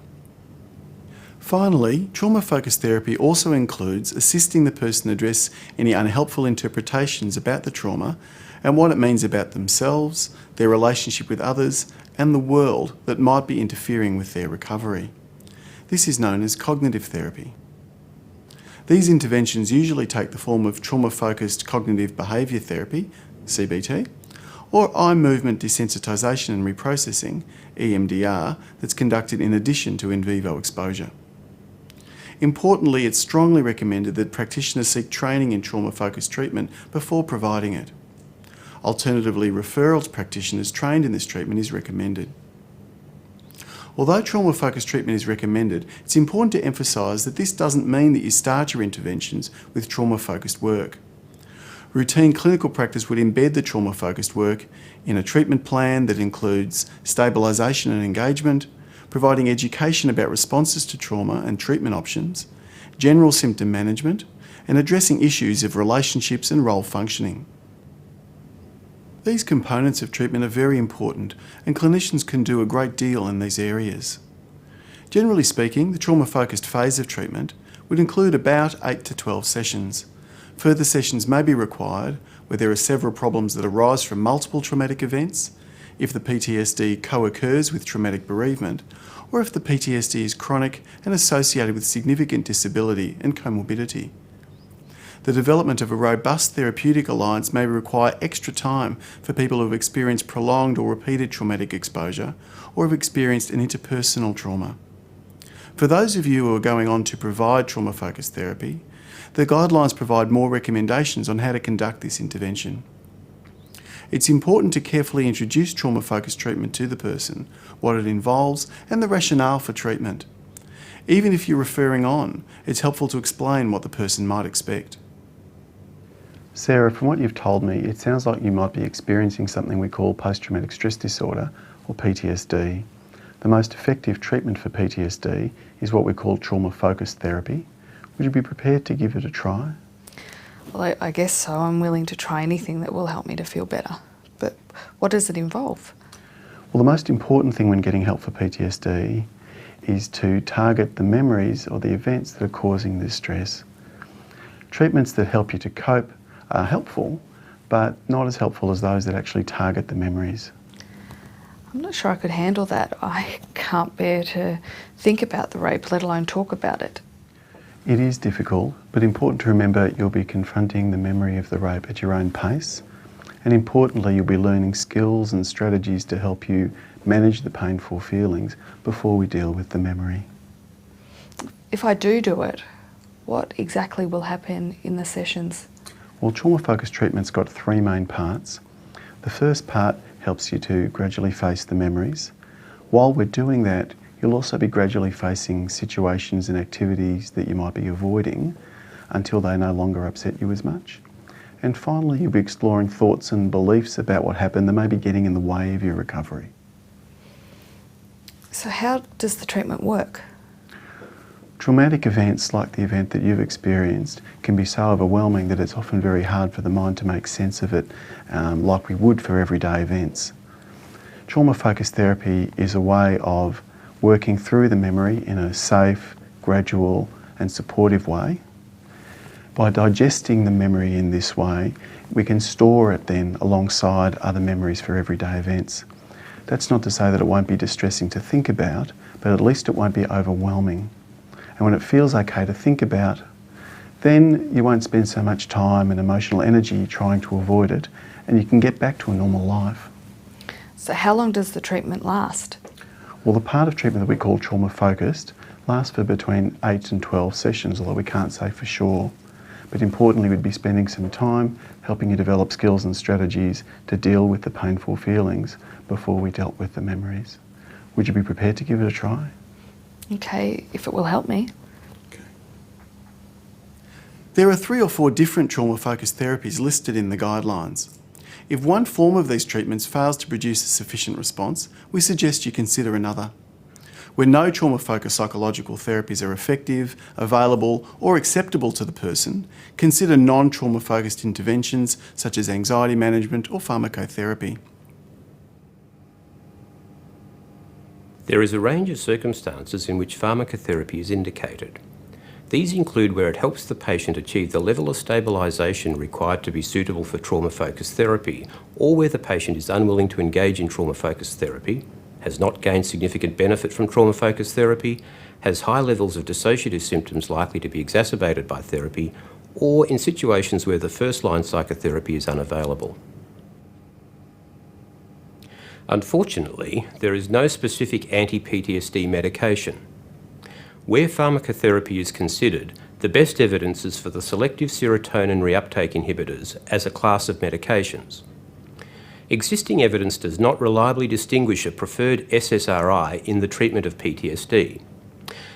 Speaker 1: Finally, trauma-focused therapy also includes assisting the person address any unhelpful interpretations about the trauma and what it means about themselves, their relationship with others, and the world that might be interfering with their recovery. This is known as cognitive therapy. These interventions usually take the form of trauma-focused cognitive behaviour therapy, CBT, or eye movement desensitisation and reprocessing, EMDR, that's conducted in addition to in vivo exposure. Importantly, it's strongly recommended that practitioners seek training in trauma-focused treatment before providing it. Alternatively, referral to practitioners trained in this treatment is recommended. Although trauma-focused treatment is recommended, it's important to emphasise that this doesn't mean that you start your interventions with trauma-focused work. Routine clinical practice would embed the trauma-focused work in a treatment plan that includes stabilisation and engagement, providing education about responses to trauma and treatment options, general symptom management, and addressing issues of relationships and role functioning. These components of treatment are very important, and clinicians can do a great deal in these areas. Generally speaking, the trauma-focused phase of treatment would include about 8 to 12 sessions. Further sessions may be required where there are several problems that arise from multiple traumatic events, if the PTSD co-occurs with traumatic bereavement, or if the PTSD is chronic and associated with significant disability and comorbidity. The development of a robust therapeutic alliance may require extra time for people who have experienced prolonged or repeated traumatic exposure or have experienced an interpersonal trauma. For those of you who are going on to provide trauma-focused therapy, the guidelines provide more recommendations on how to conduct this intervention. It's important to carefully introduce trauma-focused treatment to the person, what it involves, and the rationale for treatment. Even if you're referring on, it's helpful to explain what the person might expect. Sarah, from what you've told me, it sounds like you might be experiencing something we call post-traumatic stress disorder, or PTSD. The most effective treatment for PTSD is what we call trauma-focused therapy. Would you be prepared to give it a try?
Speaker 11: Well, I guess so. I'm willing to try anything that will help me to feel better. But what does it involve?
Speaker 1: Well, the most important thing when getting help for PTSD is to target the memories or the events that are causing this stress. Treatments that help you to cope are helpful, but not as helpful as those that actually target the memories.
Speaker 11: I'm not sure I could handle that. I can't bear to think about the rape, let alone talk about it.
Speaker 1: It is difficult, but important to remember you'll be confronting the memory of the rape at your own pace. And importantly, you'll be learning skills and strategies to help you manage the painful feelings before we deal with the memory.
Speaker 11: If I do it, what exactly will happen in the sessions?
Speaker 1: Well, trauma-focused treatment's got three main parts. The first part helps you to gradually face the memories. While we're doing that, you'll also be gradually facing situations and activities that you might be avoiding until they no longer upset you as much. And finally, you'll be exploring thoughts and beliefs about what happened that may be getting in the way of your recovery.
Speaker 11: So how does the treatment work?
Speaker 1: Traumatic events like the event that you've experienced can be so overwhelming that it's often very hard for the mind to make sense of it like we would for everyday events. Trauma-focused therapy is a way of working through the memory in a safe, gradual and supportive way. By digesting the memory in this way, we can store it then alongside other memories for everyday events. That's not to say that it won't be distressing to think about, but at least it won't be overwhelming. And when it feels okay to think about, then you won't spend so much time and emotional energy trying to avoid it, and you can get back to a normal life.
Speaker 11: So how long does the treatment last?
Speaker 1: Well, the part of treatment that we call trauma-focused lasts for between 8 and 12 sessions, although we can't say for sure. But importantly, we'd be spending some time helping you develop skills and strategies to deal with the painful feelings before we dealt with the memories. Would you be prepared to give it a try?
Speaker 11: Okay, if it will help me.
Speaker 1: Okay. There are 3 or 4 different trauma-focused therapies listed in the guidelines. If one form of these treatments fails to produce a sufficient response, we suggest you consider another. Where no trauma-focused psychological therapies are effective, available or acceptable to the person, consider non-trauma-focused interventions such as anxiety management or pharmacotherapy.
Speaker 12: There is a range of circumstances in which pharmacotherapy is indicated. These include where it helps the patient achieve the level of stabilisation required to be suitable for trauma-focused therapy, or where the patient is unwilling to engage in trauma-focused therapy, has not gained significant benefit from trauma-focused therapy, has high levels of dissociative symptoms likely to be exacerbated by therapy, or in situations where the first-line psychotherapy is unavailable. Unfortunately, there is no specific anti-PTSD medication. Where pharmacotherapy is considered, the best evidence is for the selective serotonin reuptake inhibitors as a class of medications. Existing evidence does not reliably distinguish a preferred SSRI in the treatment of PTSD.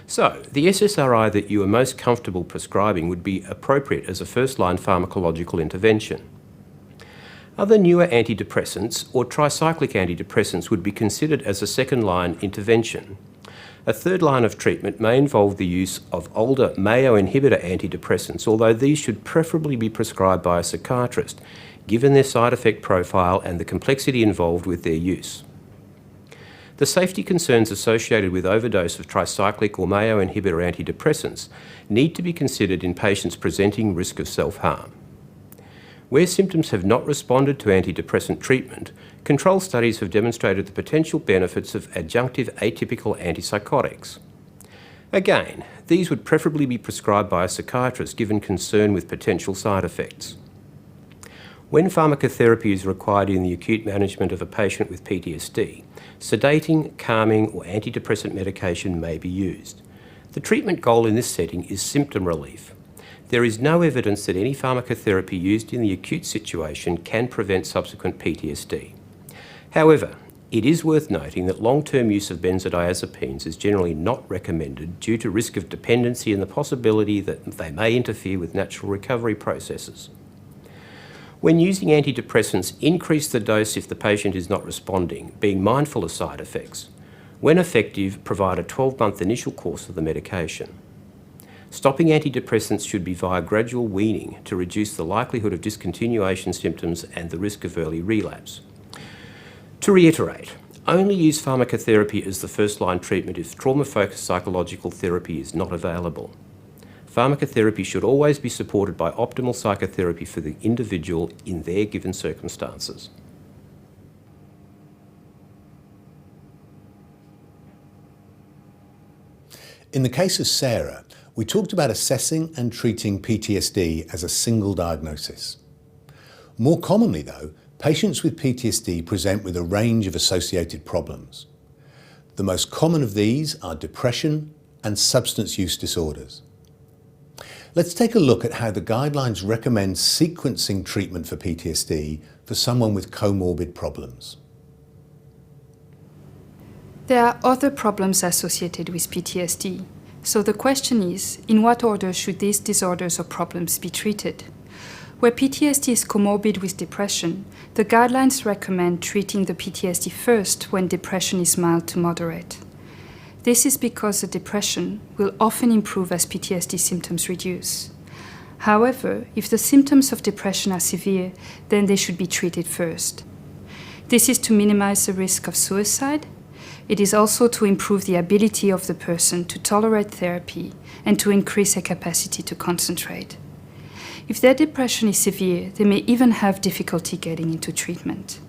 Speaker 12: So, the SSRI that you are most comfortable prescribing would be appropriate as a first-line pharmacological intervention. Other newer antidepressants or tricyclic antidepressants would be considered as a second-line intervention. A third line of treatment may involve the use of older Mayo inhibitor antidepressants, although these should preferably be prescribed by a psychiatrist, given their side effect profile and the complexity involved with their use. The safety concerns associated with overdose of tricyclic or Mayo inhibitor antidepressants need to be considered in patients presenting risk of self-harm. Where symptoms have not responded to antidepressant treatment, control studies have demonstrated the potential benefits of adjunctive atypical antipsychotics. Again, these would preferably be prescribed by a psychiatrist given concern with potential side effects. When pharmacotherapy is required in the acute management of a patient with PTSD, sedating, calming or antidepressant medication may be used. The treatment goal in this setting is symptom relief. There is no evidence that any pharmacotherapy used in the acute situation can prevent subsequent PTSD. However, it is worth noting that long-term use of benzodiazepines is generally not recommended due to risk of dependency and the possibility that they may interfere with natural recovery processes. When using antidepressants, increase the dose if the patient is not responding, being mindful of side effects. When effective, provide a 12-month initial course of the medication. Stopping antidepressants should be via gradual weaning to reduce the likelihood of discontinuation symptoms and the risk of early relapse. To reiterate, only use pharmacotherapy as the first-line treatment if trauma-focused psychological therapy is not available. Pharmacotherapy should always be supported by optimal psychotherapy for the individual in their given circumstances.
Speaker 7: In the case of Sarah, we talked about assessing and treating PTSD as a single diagnosis. More commonly though, patients with PTSD present with a range of associated problems. The most common of these are depression and substance use disorders. Let's take a look at how the guidelines recommend sequencing treatment for PTSD for someone with comorbid problems.
Speaker 13: There are other problems associated with PTSD. So the question is, in what order should these disorders or problems be treated? Where PTSD is comorbid with depression, the guidelines recommend treating the PTSD first when depression is mild to moderate. This is because the depression will often improve as PTSD symptoms reduce. However, if the symptoms of depression are severe, then they should be treated first. This is to minimize the risk of suicide. It is also to improve the ability of the person to tolerate therapy and to increase their capacity to concentrate. If their depression is severe, they may even have difficulty getting into treatment.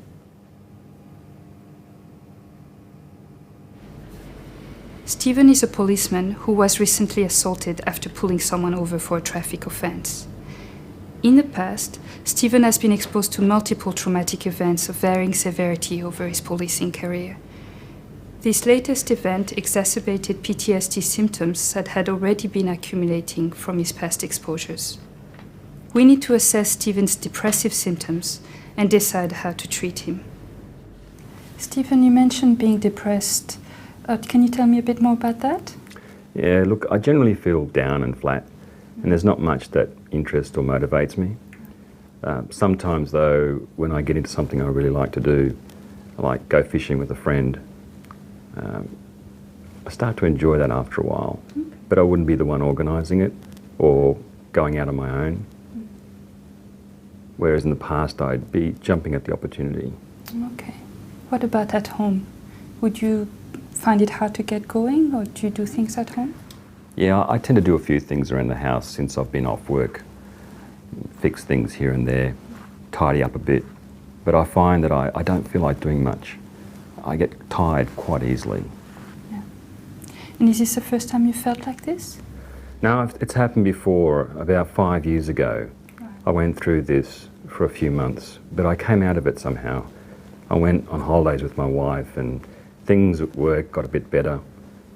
Speaker 13: Stephen is a policeman who was recently assaulted after pulling someone over for a traffic offense. In the past, Stephen has been exposed to multiple traumatic events of varying severity over his policing career. This latest event exacerbated PTSD symptoms that had already been accumulating from his past exposures. We need to assess Stephen's depressive symptoms and decide how to treat him. Stephen, you mentioned being depressed. Can you tell me a bit more about that?
Speaker 14: Yeah, look, I generally feel down and flat, and there's not much that interests or motivates me. Sometimes, though, when I get into something I really like to do, I like go fishing with a friend, I start to enjoy that after a while, but I wouldn't be the one organising it or going out on my own. Whereas in the past I'd be jumping at the opportunity.
Speaker 13: Okay. What about at home? Would you find it hard to get going, or do you do things at home?
Speaker 14: Yeah, I tend to do a few things around the house since I've been off work. Fix things here and there, tidy up a bit, but I find that I don't feel like doing much. I get tired quite easily.
Speaker 13: Yeah. And is this the first time you felt like this?
Speaker 14: No, it's happened before, about 5 years ago. Right. I went through this for a few months, but I came out of it somehow. I went on holidays with my wife and things at work got a bit better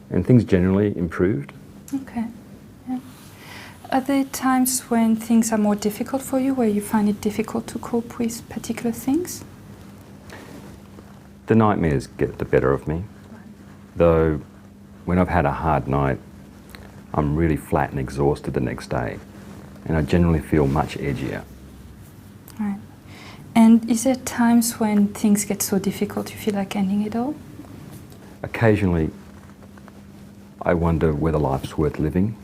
Speaker 14: and things generally improved.
Speaker 13: Okay. Yeah. Are there times when things are more difficult for you, where you find it difficult to cope with particular things?
Speaker 14: The nightmares get the better of me, though when I've had a hard night, I'm really flat and exhausted the next day, and I generally feel much edgier.
Speaker 13: Right. And is there times when things get so difficult you feel like ending it all?
Speaker 14: Occasionally, I wonder whether life's worth living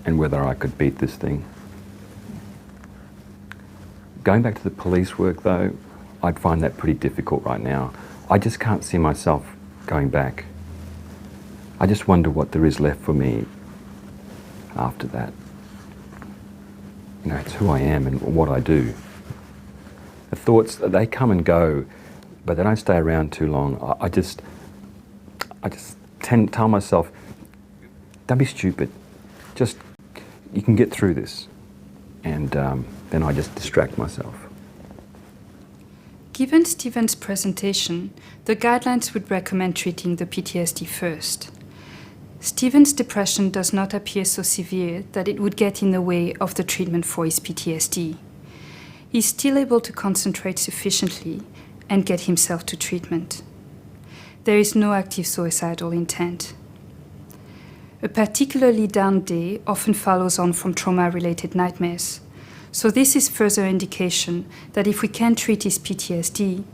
Speaker 14: and whether I could beat this thing. Going back to the police work though, I'd find that pretty difficult right now. I just can't see myself going back. I just wonder what there is left for me after that. You know, it's who I am and what I do. The thoughts, they come and go, but they don't stay around too long. I just tend to tell myself, don't be stupid. Just, you can get through this. And then I just distract myself.
Speaker 13: Given Stephen's presentation, the guidelines would recommend treating the PTSD first. Stephen's depression does not appear so severe that it would get in the way of the treatment for his PTSD. He's still able to concentrate sufficiently and get himself to treatment. There is no active suicidal intent. A particularly down day often follows on from trauma-related nightmares. So this is further indication that if we can treat his PTSD,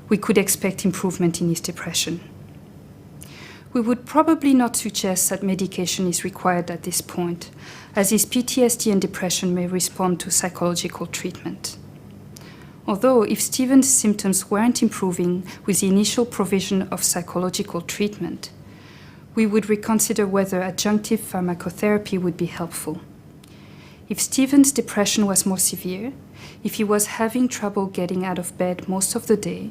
Speaker 13: we could expect improvement in his depression. We would probably not suggest that medication is required at this point, as his PTSD and depression may respond to psychological treatment. Although, if Stephen's symptoms weren't improving with the initial provision of psychological treatment, we would reconsider whether adjunctive pharmacotherapy would be helpful. If Stephen's depression was more severe, if he was having trouble getting out of bed most of the day,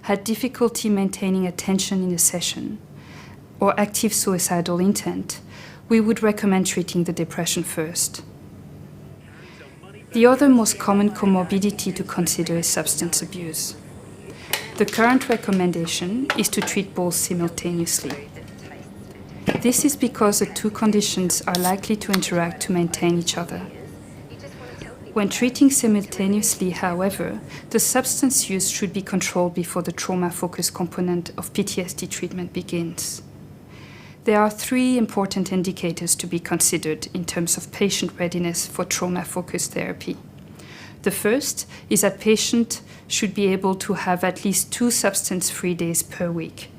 Speaker 13: had difficulty maintaining attention in a session, or active suicidal intent, we would recommend treating the depression first. The other most common comorbidity to consider is substance abuse. The current recommendation is to treat both simultaneously. This is because the two conditions are likely to interact to maintain each other. When treating simultaneously, however, the substance use should be controlled before the trauma-focused component of PTSD treatment begins. There are three important indicators to be considered in terms of patient readiness for trauma-focused therapy. The first is that patients should be able to have at least 2 substance-free days per week.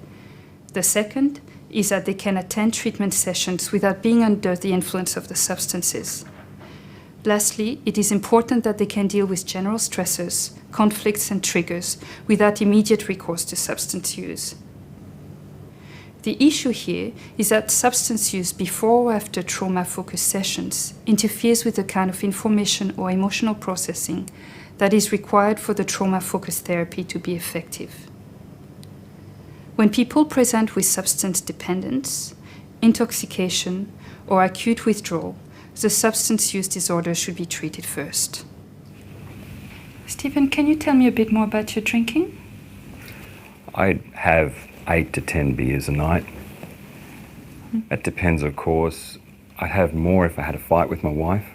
Speaker 13: The second is that they can attend treatment sessions without being under the influence of the substances. Lastly, it is important that they can deal with general stressors, conflicts, and triggers without immediate recourse to substance use. The issue here is that substance use before or after trauma-focused sessions interferes with the kind of information or emotional processing that is required for the trauma-focused therapy to be effective. When people present with substance dependence, intoxication, or acute withdrawal, the substance use disorder should be treated first. Stephen, can you tell me a bit more about your drinking?
Speaker 14: I have 8 to 10 beers a night. It depends, of course. I'd have more if I had a fight with my wife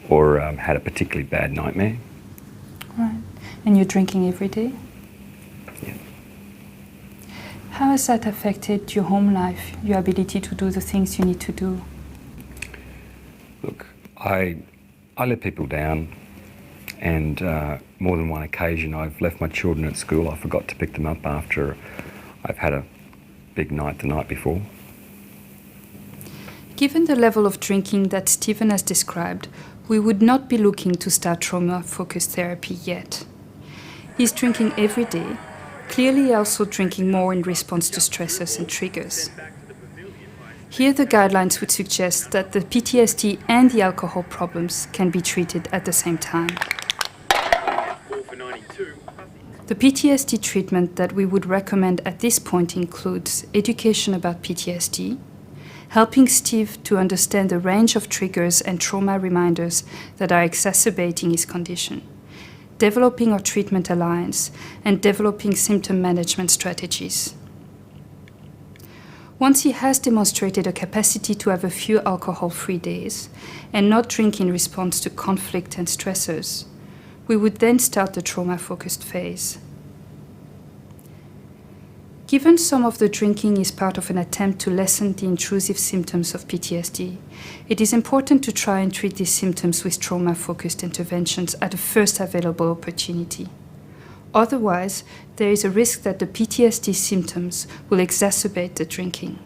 Speaker 14: or had a particularly bad nightmare.
Speaker 13: Right. And you're drinking every day?
Speaker 14: Yeah.
Speaker 13: How has that affected your home life, your ability to do the things you need to do?
Speaker 14: Look, I let people down, and more than one occasion I've left my children at school. I forgot to pick them up after I've had a big night the night before.
Speaker 13: Given the level of drinking that Stephen has described, we would not be looking to start trauma-focused therapy yet. He's drinking every day, clearly also drinking more in response to stressors and triggers. Here the guidelines would suggest that the PTSD and the alcohol problems can be treated at the same time. The PTSD treatment that we would recommend at this point includes education about PTSD, helping Steve to understand the range of triggers and trauma reminders that are exacerbating his condition, developing a treatment alliance, and developing symptom management strategies. Once he has demonstrated a capacity to have a few alcohol-free days and not drink in response to conflict and stressors, we would then start the trauma-focused phase. Given some of the drinking is part of an attempt to lessen the intrusive symptoms of PTSD, it is important to try and treat these symptoms with trauma-focused interventions at the first available opportunity. Otherwise, there is a risk that the PTSD symptoms will exacerbate the drinking.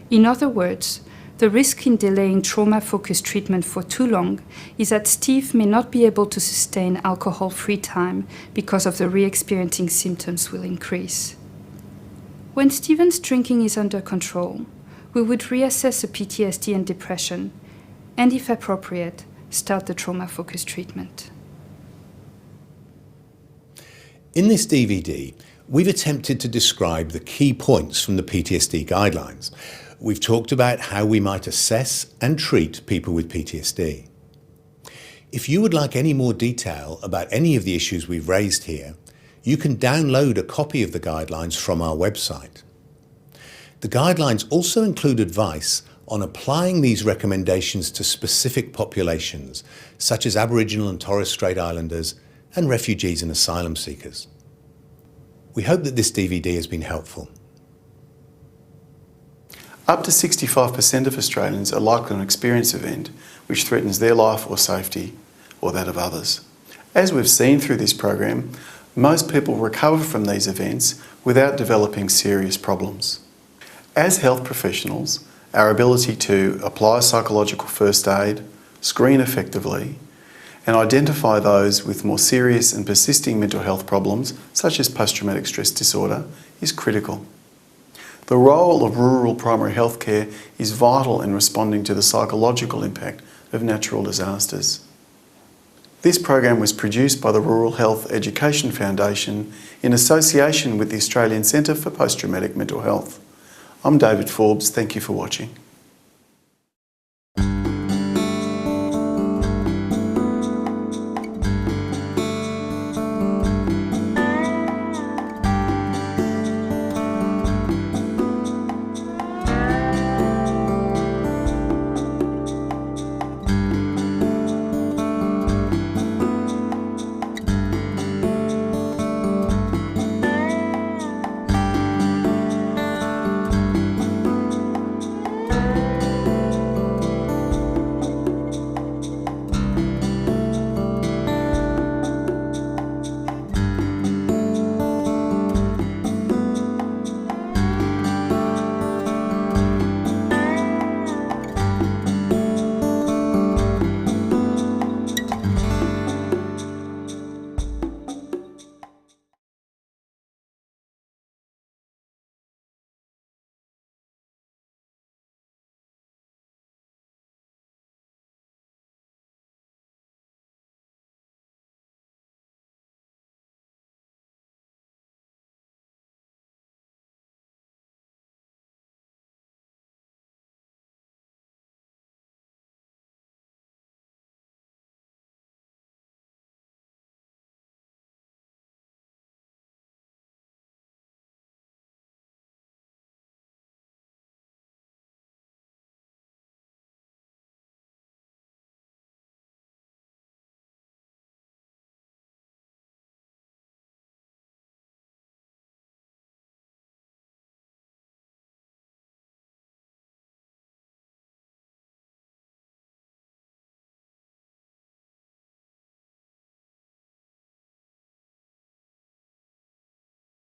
Speaker 13: In other words, the risk in delaying trauma-focused treatment for too long is that Steve may not be able to sustain alcohol-free time because of the re-experiencing symptoms will increase. When Stephen's drinking is under control, we would reassess the PTSD and depression, and if appropriate, start the trauma-focused treatment.
Speaker 7: In this DVD, we've attempted to describe the key points from the PTSD guidelines. We've talked about how we might assess and treat people with PTSD. If you would like any more detail about any of the issues we've raised here, you can download a copy of the guidelines from our website. The guidelines also include advice on applying these recommendations to specific populations, such as Aboriginal and Torres Strait Islanders and refugees and asylum seekers. We hope that this DVD has been helpful.
Speaker 1: Up to 65% of Australians are likely to experience an event which threatens their life or safety or that of others. As we've seen through this program, Most people recover from these events without developing serious problems. As health professionals, our ability to apply psychological first aid, screen effectively, and identify those with more serious and persisting mental health problems, such as post-traumatic stress disorder, is critical. The role of rural primary health care is vital in responding to the psychological impact of natural disasters. This program was produced by the Rural Health Education Foundation in association with the Australian Centre for Posttraumatic Mental Health. I'm David Forbes, thank you for watching.